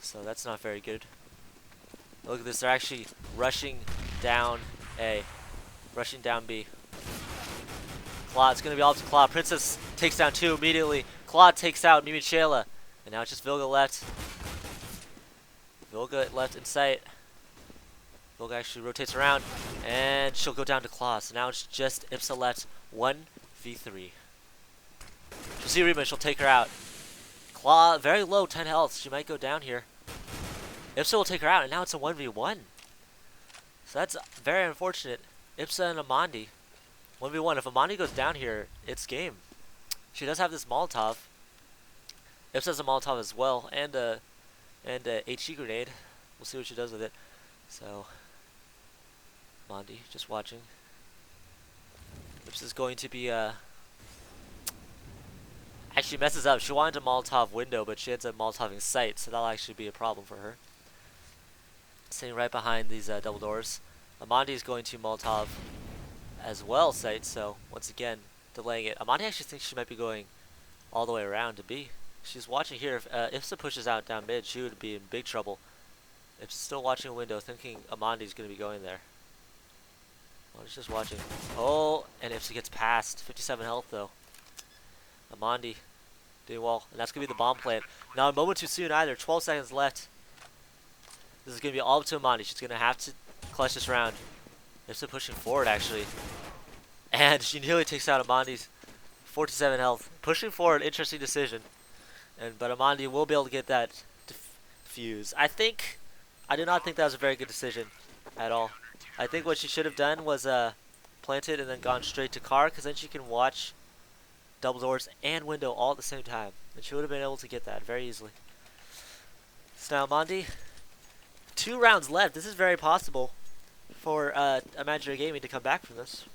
So that's not very good. Look at this. They're actually rushing down A. Rushing down B. Claw. It's going to be all up to Claw. Princess takes down 2 immediately. Claw takes out Mimichela. And now it's just Vilga left. Vilga left in sight. Vilga actually rotates around. And she'll go down to Claw. So now it's just Ipsa left. 1v3. She'll see Rima. She'll take her out. Claw, very low, 10 health. She might go down here. Ipsa will take her out, and now it's a 1v1. So that's very unfortunate. Ipsa and Amandi. 1v1. If Amandi goes down here, it's game. She does have this Molotov. Ipsa has a Molotov as well, and a HE grenade. We'll see what she does with it. So, Amandi, just watching. Ipsa's going to be, actually messes up. She wanted a Molotov window, but she ends up Molotoving sight, so that'll actually be a problem for her. Sitting right behind these double doors. Amandi is going to Molotov as well sight, so once again, delaying it. Amani actually thinks she might be going all the way around to B. She's watching here. If Ifsa pushes out down mid, she would be in big trouble. Ifsa's still watching a window, thinking Amandi's going to be going there. Amandi's just watching. Oh, and Ifsa gets past. 57 health, though. Amandi doing well. And that's going to be the bomb plant. Not a moment too soon either. 12 seconds left. This is going to be all up to Amandi. She's going to have to clutch this round. Ifsa pushing forward, actually. And she nearly takes out Amandi's 47 health. Pushing forward, interesting decision. But Amandi will be able to get that fuse. I do not think that was a very good decision at all. I think what she should have done was planted and then gone straight to car, because then she can watch double doors and window all at the same time. And she would have been able to get that very easily. So now Amandi, 2 rounds left. This is very possible for Imaginary Gaming to come back from this.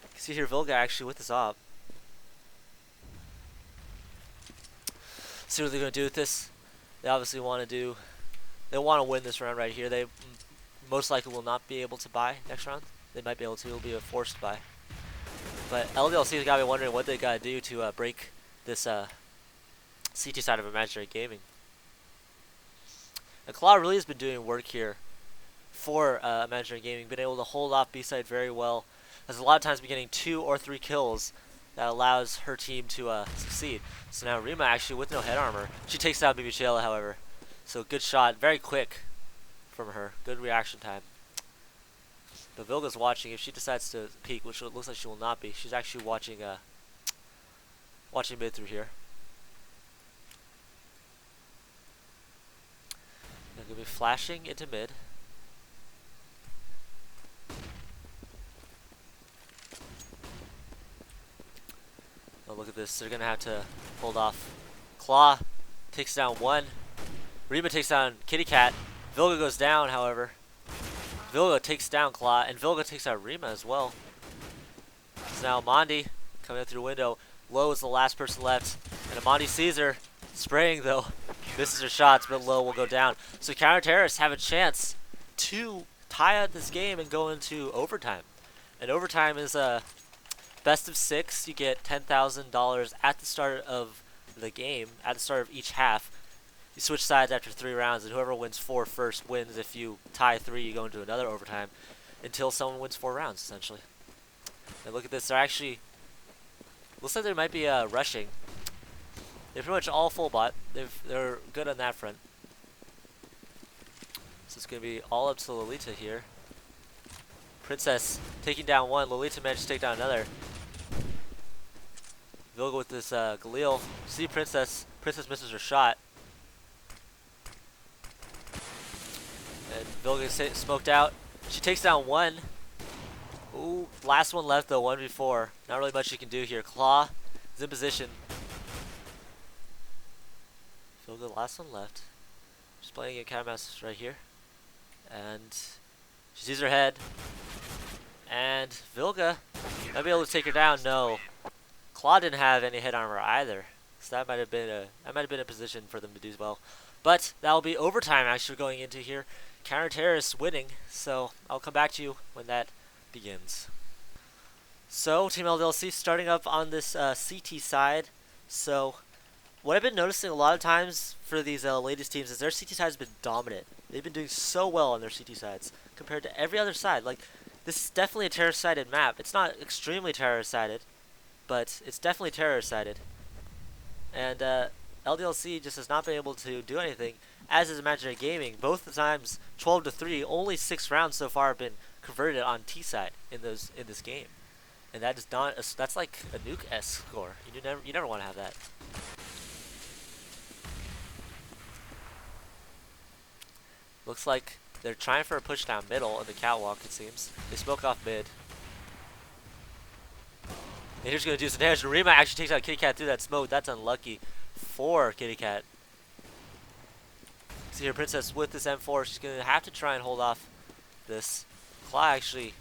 You can see here Vilga actually with this op. See what they're going to do with this. They obviously want to win this round right here. They most likely will not be able to buy next round. They might be able to. It'll be a forced buy. But LDLC has got me wondering what they got to do to break this CT side of Imaginary Gaming. And Claw really has been doing work here for Imaginary Gaming. Been able to hold off B side very well. Has a lot of times been getting 2 or 3 kills. That allows her team to succeed. So now Rima actually with no head armor. She takes out Bibichela, however. So good shot, very quick from her. Good reaction time. But Vilga's watching. If she decides to peek, which it looks like she will not be, she's actually watching watching mid through here. They're gonna be flashing into mid. Oh, look at this. They're going to have to hold off. Claw takes down 1. Rima takes down Kitty Cat. Vilga goes down, however. Vilga takes down Claw, and Vilga takes out Rima as well. So now Amandi coming in through window. Low is the last person left. And Amandi sees her. Spraying, though. Misses her shots, but Low will go down. So counter-terrorists have a chance to tie out this game and go into overtime. And overtime is best of 6, you get $10,000 at the start of the game, at the start of each half. You switch sides after 3 rounds, and whoever wins 4 first wins. If you tie 3, you go into another overtime until someone wins 4 rounds, essentially. And look at this, they're actually, looks like they might be rushing. They're pretty much all full bot. They're good on that front. So it's going to be all up to Lolita here. Princess taking down 1, Lolita managed to take down another. Vilga with this Galil. See Princess. Princess misses her shot. And Vilga smoked out. She takes down 1. Ooh, last one left though, 1v4. Not really much she can do here. Claw is in position. Vilga, last one left. Just playing a cat mouse right here. And she sees her head. And Vilga might be able to take her down. No. Claw didn't have any head armor either, so that might have been a position for them to do well. But that will be overtime actually going into here. Counter-terrorists winning, so I'll come back to you when that begins. So Team LDLC starting up on this CT side. So what I've been noticing a lot of times for these latest teams is their CT side has been dominant. They've been doing so well on their CT sides compared to every other side. Like, this is definitely a terror-sided map. It's not extremely terror-sided, but it's definitely terror-sided. And LDLC just has not been able to do anything, as is Imaginary Gaming. Both the times 12-3, only 6 rounds so far have been converted on T side in this game. And that is not that's like a nuke-esque score. You never want to have that. Looks like they're trying for a push down middle in the catwalk, it seems. They smoke off mid. And here's going to do some damage. Rima actually takes out Kitty Cat through that smoke. That's unlucky for Kitty Cat. See here, Princess with this M4. She's going to have to try and hold off this. Claw actually.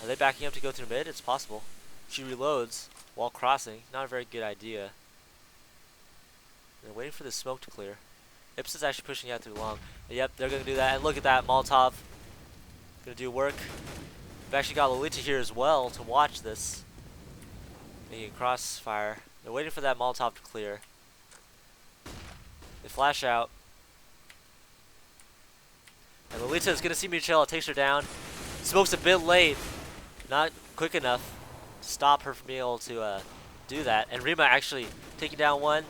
Are they backing up to go through mid? It's possible. She reloads while crossing. Not a very good idea. They're waiting for the smoke to clear. Ips is actually pushing out through long. And yep, they're going to do that. And look at that, Molotov. Going Gonna do work. We've actually got Lolita here as well to watch this. Making crossfire. They're waiting for that Molotov to clear. They flash out. And Lolita is gonna see Michelle, takes her down. Smokes a bit late. Not quick enough to stop her from being able to do that. And Rima actually taking down one.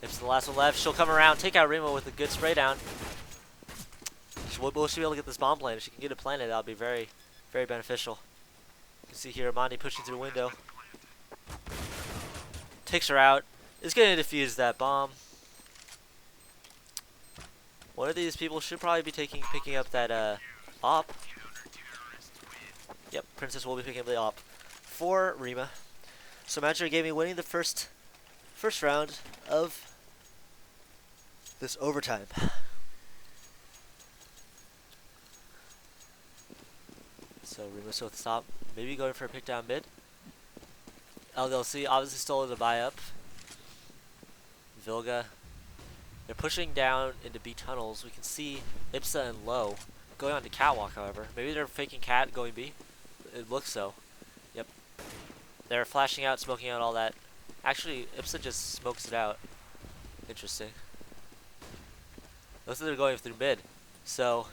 It's the last one left. She'll come around, take out Rima with a good spray down. Will she be able to get this bomb planted? If she can get it planted, that'll be very, very beneficial. You can see here Amandi pushing through the window. Takes her out. Is going to defuse that bomb. One of these people should probably be picking up that op. Yep, Princess will be picking up the op for Rima. So Imaginary Gaming winning the first round of this overtime. So Rima still with the stop. Maybe going for a pick down mid. LDLC obviously still in the buy up. Vilga. They're pushing down into B tunnels. We can see Ipsa and Low going on to catwalk, however. Maybe they're faking cat going B. It looks so. Yep. They're flashing out, smoking out all that. Actually, Ipsa just smokes it out. Interesting. Looks like they're going through mid. So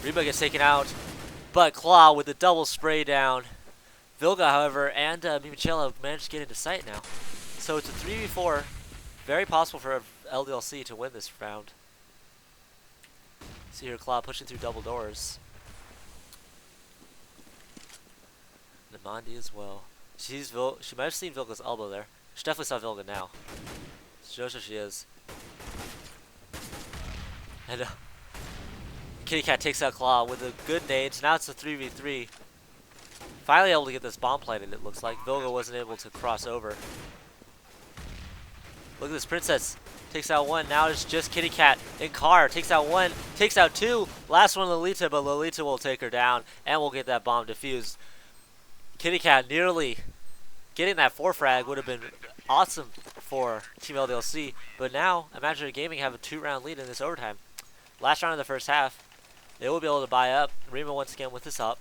Rima gets taken out. But Claw with the double spray down. Vilga, however, and Mimichella managed to get into sight now. So it's a 3v4. Very possible for LDLC to win this round. See here Claw pushing through double doors. Namandi as well. She might have seen Vilga's elbow there. She definitely saw Vilga now. She knows where she is. And Kitty Cat takes out Claw with a good nade. So now it's a 3v3. Finally able to get this bomb planted, it looks like. Vilga wasn't able to cross over. Look at this Princess. Takes out one. Now it's just Kitty Cat and Car. Takes out one. Takes out two. Last one Lolita, but Lolita will take her down. And we'll get that bomb defused. Kitty Cat nearly getting that 4 frag would have been awesome for Team LDLC. But now Imaginary Gaming have a 2-round lead in this overtime. Last round of the first half. They will be able to buy up. Rima once again with this up.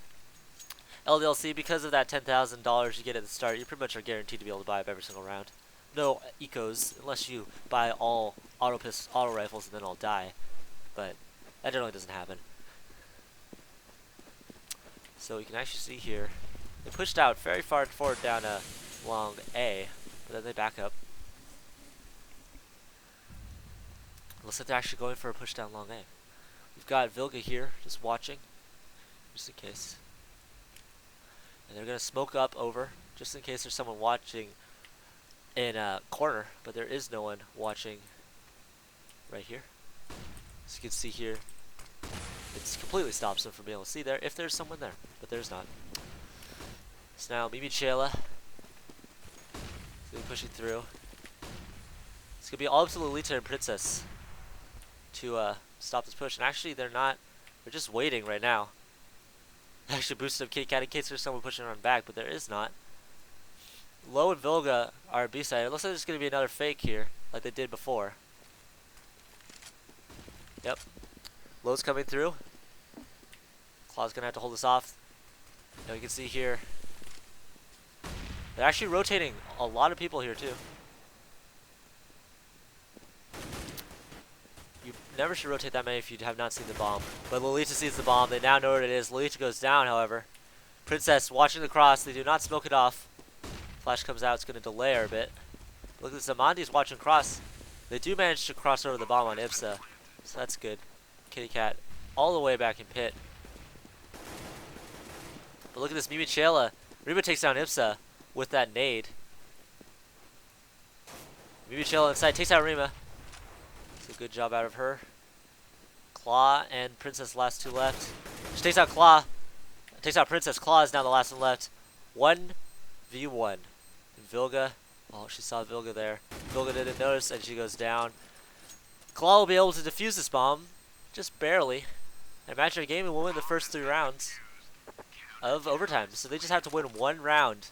LDLC, because of that $10,000 you get at the start, you pretty much are guaranteed to be able to buy up every single round. No ecos, unless you buy all auto rifles and then all die. But that generally doesn't happen. So you can actually see here, they pushed out very far forward down long A, but then they back up. Looks like they're actually going for a push down long A. We've got Vilga here, just watching, just in case. And they're going to smoke up over, just in case there's someone watching in a corner, but there is no one watching right here. As you can see here, it completely stops them from being able to see there, if there's someone there, but there's not. So now Mimichella is going to be pushing through. It's going to be all up to Lolita and Princess to stop this push. And actually, they're not. They're just waiting right now. Actually boosted up Kitty Cat in case there's someone pushing around back, but there is not. Low and Vilga are B-side. It looks like there's going to be another fake here, like they did before. Yep. Low's coming through. Claw's going to have to hold this off. Now you can see here, they're actually rotating a lot of people here too. You never should rotate that many if you have not seen the bomb. But Lolita sees the bomb. They now know what it is. Lolita goes down, however. Princess watching the cross. They do not smoke it off. Flash comes out. It's going to delay her a bit. Look at this. Amandi's watching cross. They do manage to cross over the bomb on Ipsa. So that's good. Kitty Cat all the way back in pit. But look at this. Mimichella. Rima takes down Ipsa with that nade. Mimichella inside. Takes out Rima. It's a good job out of her. Claw and Princess last two left. She takes out Claw. Takes out Princess. Claw is now the last one left. 1v1. And Vilga. Oh, she saw Vilga there. Vilga didn't notice and she goes down. Claw will be able to defuse this bomb. Just barely. And Imaginary Gaming will win the first 3 rounds of overtime. So they just have to win 1 round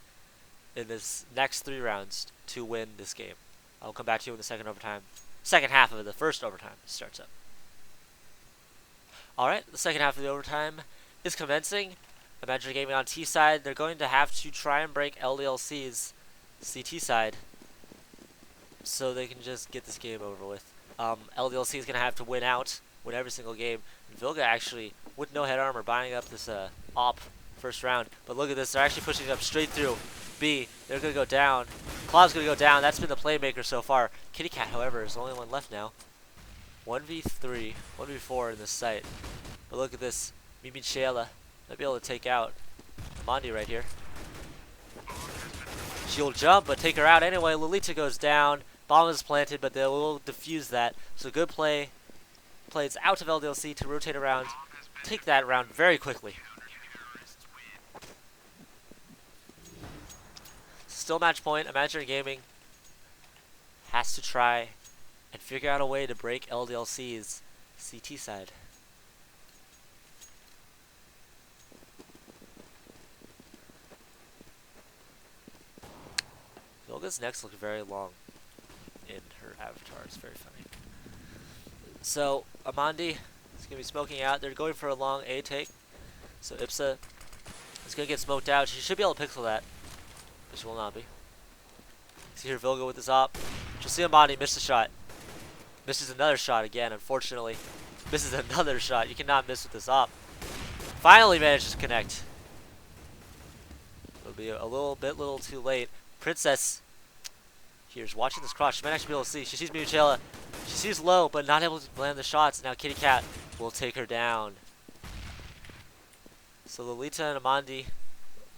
in this next 3 rounds to win this game. I'll come back to you in the second half of the first overtime starts up. Alright, the second half of the overtime is commencing. Imaginary Gaming on T side, they're going to have to try and break LDLC's CT side so they can just get this game over with. LDLC is going to have to win every single game. And Vilga actually, with no head armor, buying up this op first round. But look at this, they're actually pushing it up straight through B. They're going to go down. Claw's going to go down. That's been the playmaker so far. Kitty Cat, however, is the only one left now. 1v3, 1v4 in this site. But look at this. Mimi Sheila might be able to take out Mondi right here. She'll jump, but take her out anyway. Lolita goes down. Bomb is planted, but they will defuse that. So good play. Plays out of LDLC to rotate around. Take that round very quickly. Still match point. Imaginary Gaming has to try and figure out a way to break LDLC's CT side. Vilga's necks look very long in her avatar. It's very funny. So Amandi is going to be smoking out. They're going for a long A take. So Ipsa is going to get smoked out. She should be able to pixel that, but she will not be. See here Vilga with his op. She'll see Amandi miss the shot. Misses another shot again, unfortunately. Misses another shot. You cannot miss with this op. Finally manages to connect. It'll be a little too late. Princess here's watching this cross. She might actually be able to see. She sees Michela. She sees low, but not able to land the shots. Now Kitty Cat will take her down. So Lolita and Amandi.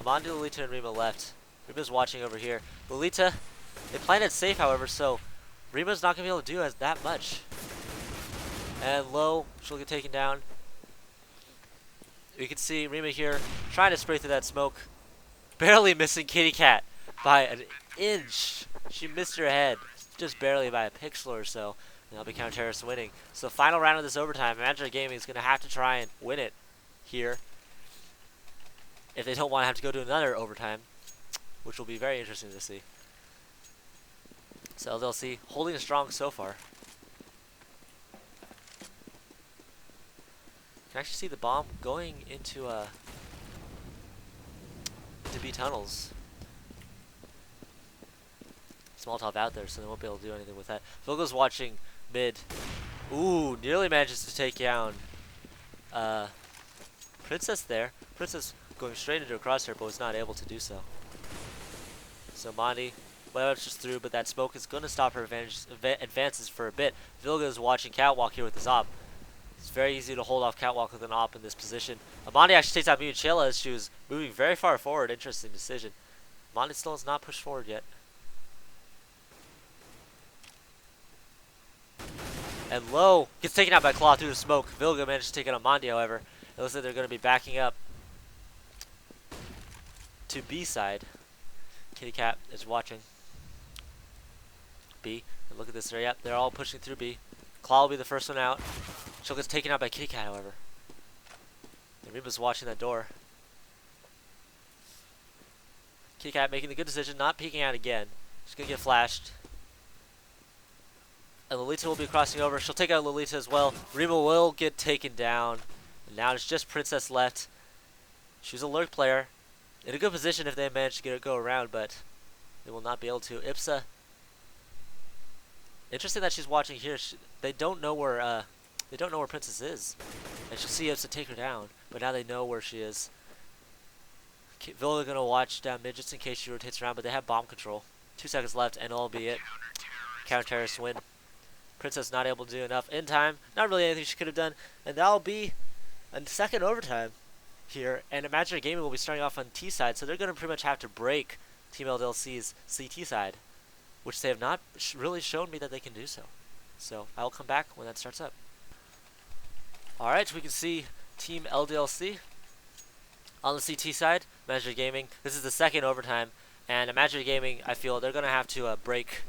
Amandi, Lolita, and Rima left. Rima's watching over here. Lolita, they planted safe, however, so Rima's not going to be able to do that much. And low, she'll get taken down. You can see Rima here trying to spray through that smoke. Barely missing Kitty Cat by an inch. She missed her head just barely by a pixel or so. And that'll be counter-terrorist winning. So final round of this overtime, Imaginary Gaming is going to have to try and win it here if they don't want to have to go to another overtime, which will be very interesting to see. So LDLC holding it strong so far. You can actually see the bomb going into B tunnels. Molotov out there, so they won't be able to do anything with that. Vilga's watching mid. Ooh, nearly manages to take down Princess there. Princess going straight into a crosshair, but was not able to do so. So Mondi, well, it's just through, but that smoke is going to stop her advances for a bit. Vilga is watching Catwalk here with his op. It's very easy to hold off Catwalk with an op in this position. Mondi actually takes out Michela as she was moving very far forward. Interesting decision. Mondi still has not pushed forward yet. And low gets taken out by Claw through the smoke. Vilga managed to take out Amandi, however. It looks like they're going to be backing up to B side. Kitty Cat is watching B. And look at this. Yep, they're all pushing through B. Claw will be the first one out. She'll get taken out by Kitty Cat, however. And Reba's watching that door. Kitty Cat making the good decision, not peeking out again. She's going to get flashed. And Lolita will be crossing over. She'll take out Lolita as well. Rima will get taken down. And now it's just Princess left. She's a lurk player. In a good position if they manage to get it go around, but they will not be able to. Ipsa. Interesting that she's watching here. They don't know where Princess is. And she'll see Ipsa take her down. But now they know where she is. Vilga gonna watch down mid just in case she rotates around, but they have bomb control. 2 seconds left and it'll be it. Counter-terrorist win. Princess not able to do enough in time. Not really anything she could have done. And that'll be a second overtime here. And Imaginary Gaming will be starting off on T side. So they're going to pretty much have to break Team LDLC's CT side, which they have not really shown me that they can do so. So I will come back when that starts up. Alright, so we can see Team LDLC on the CT side. Imaginary Gaming. This is the second overtime. And Imaginary Gaming, I feel they're going to have to break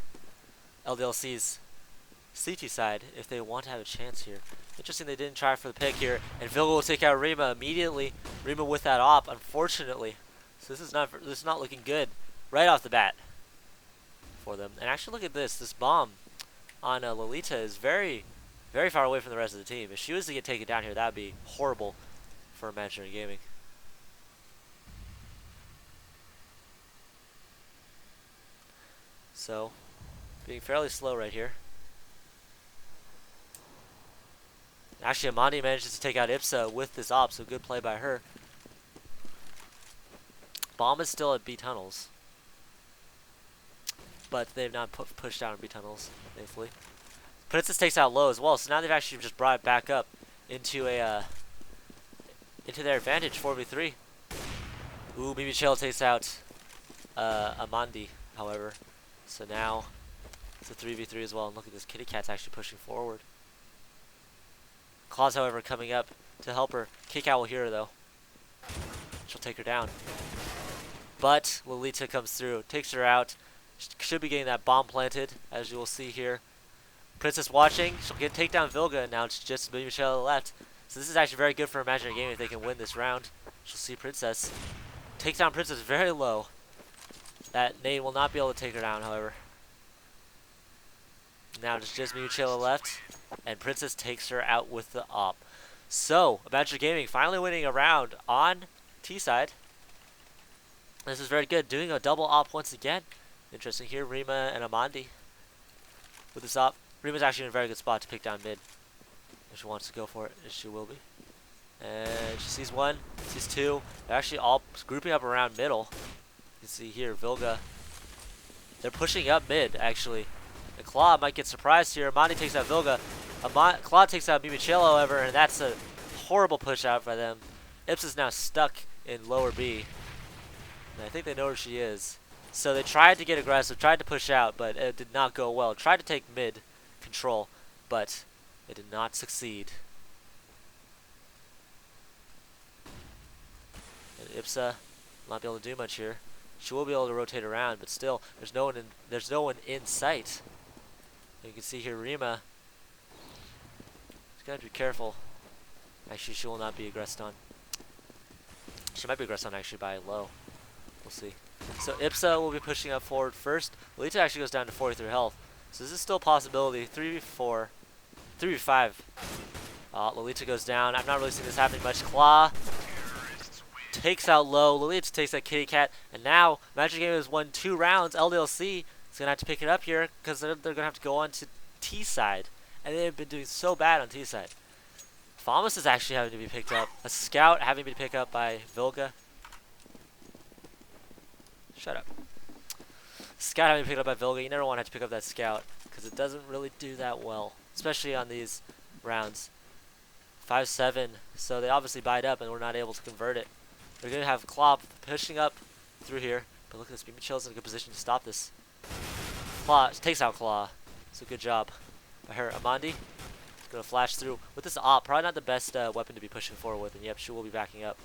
LDLC's CT side if they want to have a chance here. Interesting they didn't try for the pick here. And Vilga will take out Rima immediately. Rima with that op, unfortunately. So this is not looking good right off the bat for them. And actually look at this. This bomb on Lolita is very, Very far away from the rest of the team. If she was to get taken down here, that would be horrible for Imaginary Gaming. So, being fairly slow right here. Actually, Amandi manages to take out Ipsa with this op, so good play by her. Bomb is still at B tunnels, but they've not pushed down B tunnels, thankfully. Princess takes out low as well, so now they've actually just brought it back up into a into their advantage, 4v3. Ooh, Mimi Chill takes out Amandi, however. So now it's a 3v3 as well, and look at this, Kitty Cat's actually pushing forward. Claws, however, coming up to help her. Kick out will hear her though. She'll take her down. But Lolita comes through, takes her out. Should be getting that bomb planted, as you will see here. Princess watching, she'll get take down Vilga, and now it's just Mimi Michelle on the left. So this is actually very good for Imaginary Gaming if they can win this round. She'll see Princess. Takes down Princess very low. That nade will not be able to take her down, however. Now it's just Mimi Michelle left, and Princess takes her out with the op. So, Imaginary Gaming finally winning a round on T side. This is very good. Doing a double op once again. Interesting here, Rima and Amandi with this op. Rima's actually in a very good spot to pick down mid. If she wants to go for it, as she will be. And she sees one, sees two. They're actually all grouping up around middle. You can see here, Vilga. They're pushing up mid, actually. And Claw might get surprised here. Amandi takes out Vilga. Claw takes out Mimicello, however, and that's a horrible push out by them. Ips is now stuck in lower B. And I think they know where she is. So they tried to get aggressive, tried to push out, but it did not go well. Tried to take mid control, but it did not succeed. And Ipsa will not be able to do much here. She will be able to rotate around, but still, there's no one in sight. And you can see here Rima. She's got to be careful. Actually, she will not be aggressed on. She might be aggressed on actually by low. We'll see. So Ipsa will be pushing up forward first. Lolita actually goes down to 43 health. So this is still a possibility. 3v4. 3v5. Lolita goes down. I'm not really seeing this happening much. Claw takes out low. Lolita takes out Kitty Cat. And now, Magic Game has won 2 rounds. LDLC is going to have to pick it up here because they're going to have to go on to T side. And they've been doing so bad on T side. Famas is actually having to be picked up. A scout having to be picked up by Vilga. Shut up. Scout having to be picked up by Vilga. You never want to have to pick up that scout because it doesn't really do that well, especially on these rounds. 5-7, so they obviously bide up and we're not able to convert it. They're going to have Claw pushing up through here, but look at this. Mimichill's in a good position to stop this. Claw takes out Claw. So good job by her. Amandi is going to flash through with this op. Probably not the best weapon to be pushing forward with, and yep, she will be backing up.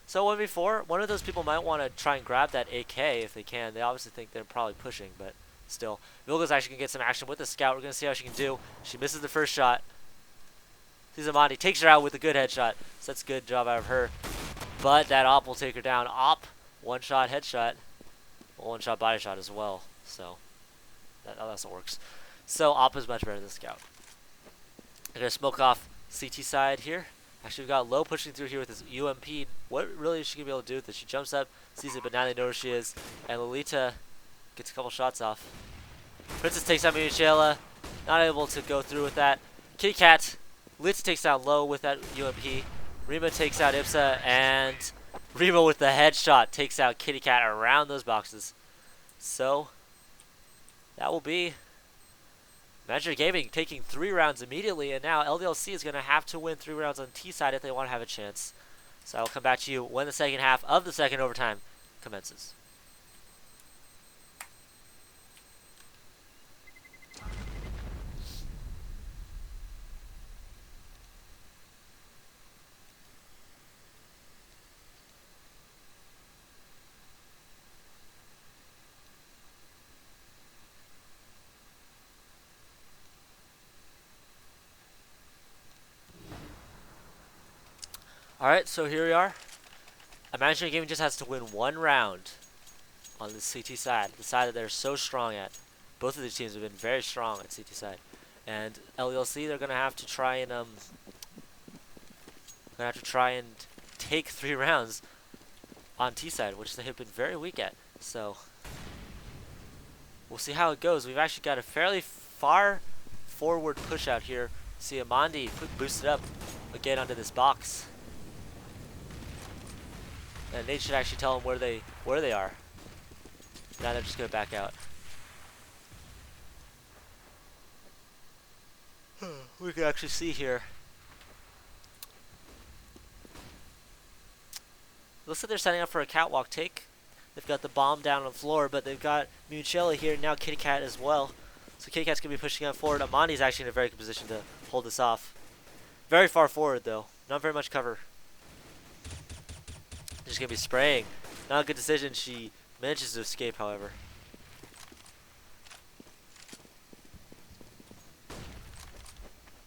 So 1v4, one of those people might want to try and grab that AK if they can. They obviously think they're probably pushing, but still. Vilga's actually going to get some action with the scout. We're going to see how she can do. She misses the first shot. Sees Amandi, takes her out with a good headshot. So that's a good job out of her. But that op will take her down. Op, one shot headshot. One shot body shot as well. So that also works. So op is much better than scout. They're going to smoke off CT side here. Actually, we've got Low pushing through here with his UMP. What really is she going to be able to do with this? She jumps up, sees it, but now they know where she is. And Lolita gets a couple shots off. Princess takes out Michela. Not able to go through with that. Kitty Cat. Lolita takes out Low with that UMP. Rima takes out Ipsa. And Rima with the headshot takes out Kitty Cat around those boxes. So, that will be Imaginary Gaming taking 3 rounds immediately, and now LDLC is going to have to win 3 rounds on T side if they want to have a chance. So I will come back to you when the second half of the second overtime commences. Alright, so here we are. Imaginary Gaming just has to win 1 round on the CT side, the side that they're so strong at. Both of these teams have been very strong at CT side. And LDLC, they're gonna have to try and take 3 rounds on T side, which they have been very weak at. So we'll see how it goes. We've actually got a fairly far forward push out here. See Amandi boosted up again onto this box. And Nate should actually tell them where they are. Now they're just gonna back out. We can actually see here. Looks like they're setting up for a catwalk take. They've got the bomb down on the floor, but they've got Mucella here, now Kitty Cat as well. So Kitty Cat's going to be pushing out forward. Amandi's actually in a very good position to hold this off. Very far forward, though. Not very much cover. Just going to be spraying. Not a good decision. She manages to escape, however.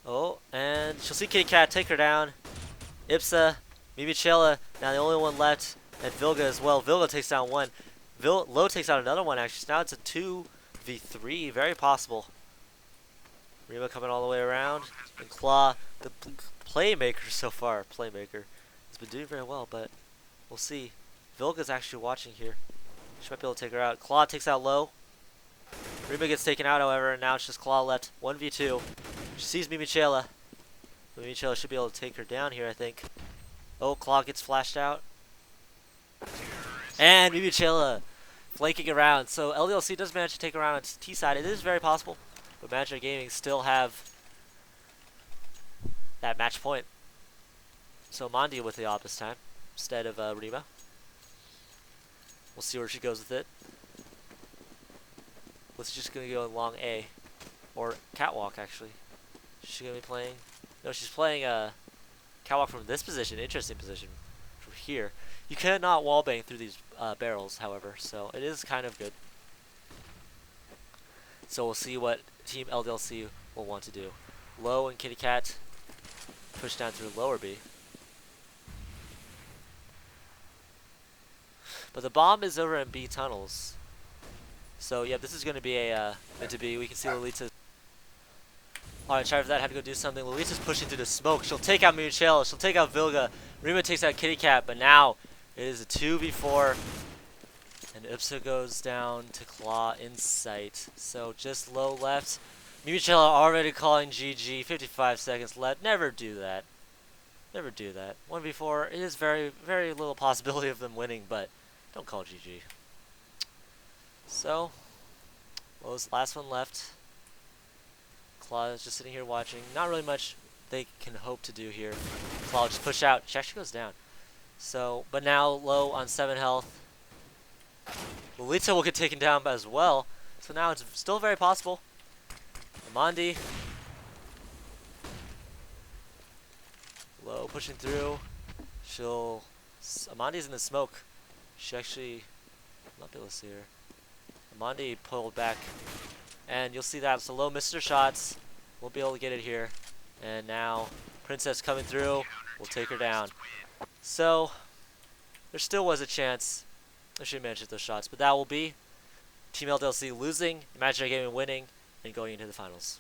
Oh, and she'll see Kitty Cat take her down. Ipsa, Mimichella, now the only one left, and Vilga as well. Vilga takes down one. Low takes out another one, actually. So now it's a 2v3, very possible. Rima coming all the way around. And Claw, the playmaker so far, has been doing very well, but we'll see. Vilga's actually watching here. She might be able to take her out. Claw takes out Low. Rima gets taken out, however, and now it's just Claw left. 1v2. She sees Mimichella. Mimichella should be able to take her down here, I think. Oh, Claw gets flashed out. And Mimichella flanking around. So LDLC does manage to take around on T side. It is very possible. But Imaginary Gaming still have that match point. So Mondi with the op this time instead of Rima. We'll see where she goes with it. Let's just gonna go long A. Or catwalk, actually. She's gonna be playing. No, she's playing catwalk from this position. Interesting position from here. You cannot wallbang through these barrels, however, so it is kind of good. So we'll see what Team LDLC will want to do. Low and Kitty Cat push down through lower B. But the bomb is over in B tunnels. So yeah, this is going to be a meant to be. We can see Lolita. Alright, try for that. Had to go do something. Lolita's pushing through the smoke. She'll take out Michelle. She'll take out Vilga. Rima takes out Kitty Cat, but now it is a 2v4. And Ipsa goes down to Claw in sight. So just low left. Michelle already calling GG. 55 seconds left. Never do that. Never do that. 1v4. It is very, very little possibility of them winning, but don't call GG. So, what was the last one left? Claw is just sitting here watching. Not really much they can hope to do here. Claw just push out. She actually goes down. So, but now low on 7 health. Lolita will get taken down as well. So now it's still very possible. Amandi. Low pushing through. Amandi's in the smoke. She actually, I'm not able to see her. Amandi pulled back. And you'll see that. So Low missed her shots. Won't be able to get it here. And now Princess coming through. We'll take her down. So there still was a chance. I should manage those shots. But that will be Team LDLC losing, Imaginary Gaming winning, and going into the finals.